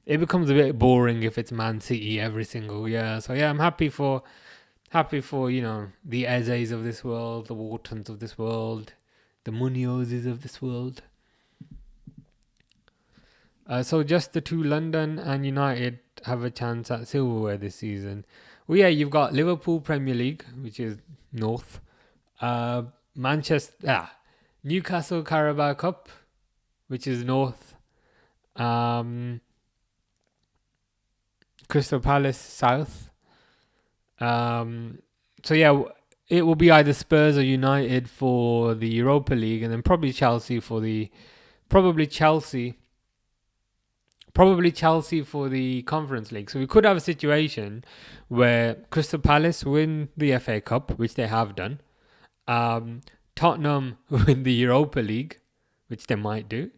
It becomes a bit boring if it's Man City every single year. So yeah, I'm happy for the Ezes of this world, the Whartons of this world, the Munozes of this world. So just the two, London and United, have a chance at silverware this season. Well, yeah, you've got Liverpool Premier League, which is North. Newcastle Carabao Cup, which is North. Crystal Palace South. So yeah, it will be either Spurs or United for the Europa League, and then probably Chelsea for the Conference League. So we could have a situation where Crystal Palace win the FA Cup, which they have done. Tottenham win the Europa League, which they might do.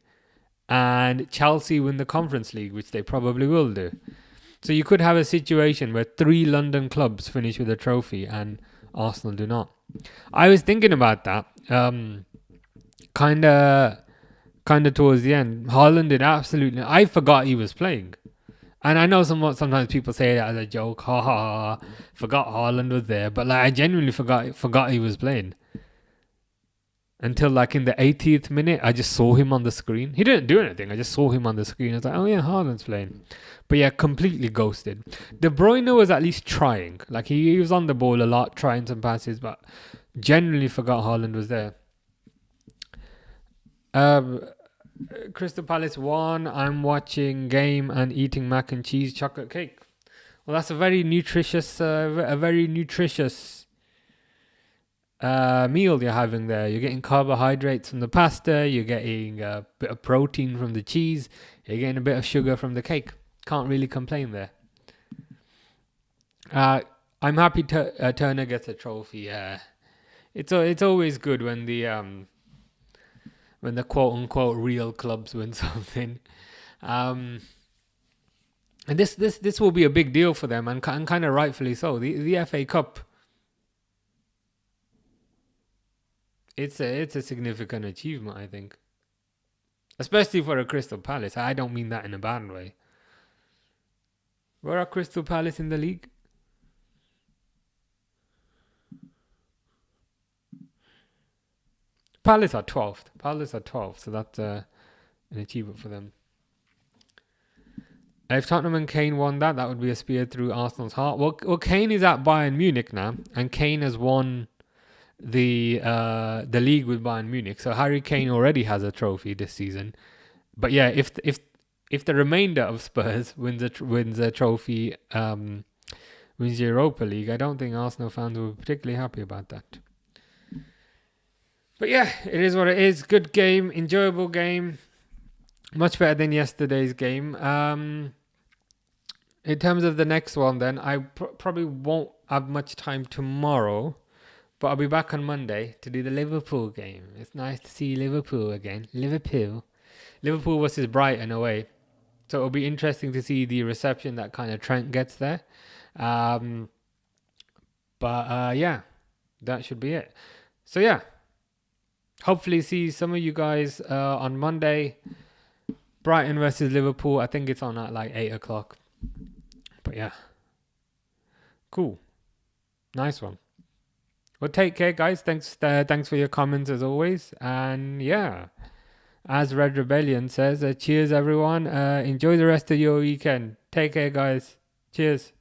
And Chelsea win the Conference League, which they probably will do. So you could have a situation where 3 London clubs finish with a trophy and Arsenal do not. I was thinking about that. Kind of towards the end. Haaland did absolutely. I forgot he was playing, and I know sometimes people say that as a joke. Ha ha ha! Forgot Haaland was there, but I genuinely forgot he was playing. Until in the 80th minute, I just saw him on the screen. He didn't do anything. I just saw him on the screen. I was like, oh yeah, Haaland's playing. But yeah, completely ghosted. De Bruyne was at least trying. He was on the ball a lot, trying some passes, but genuinely forgot Haaland was there. Crystal Palace won. I'm watching game and eating mac and cheese chocolate cake. Well, that's a very nutritious meal you're having there. You're getting carbohydrates from the pasta. You're getting a bit of protein from the cheese. You're getting a bit of sugar from the cake. Can't really complain there. I'm happy Turner gets a trophy. It's always good when the quote unquote real clubs win something. And this will be a big deal for them, and kind of rightfully so. The FA Cup, it's a significant achievement, I think, especially for a Crystal Palace. I don't mean that in a bad way. Where are Crystal Palace in the league? Palace are 12th. So that's an achievement for them. If Tottenham and Kane won that would be a spear through Arsenal's heart. Well, Kane is at Bayern Munich now, and Kane has won the league with Bayern Munich. So Harry Kane already has a trophy this season. But yeah, if the remainder of Spurs wins a trophy, wins the Europa League, I don't think Arsenal fans will be particularly happy about that. But yeah, it is what it is. Good game, enjoyable game, much better than yesterday's game. In terms of the next one, then I probably won't have much time tomorrow, but I'll be back on Monday to do the Liverpool game. It's nice to see Liverpool again. Liverpool versus Brighton away. So it'll be interesting to see the reception that kind of Trent gets there. Yeah, that should be it. So yeah, hopefully see some of you guys on Monday. Brighton versus Liverpool. I think it's on at like 8 o'clock. But yeah, cool, nice one. Well, take care, guys. Thanks for your comments as always. And yeah, as Red Rebellion says, cheers everyone. Enjoy the rest of your weekend. Take care, guys. Cheers.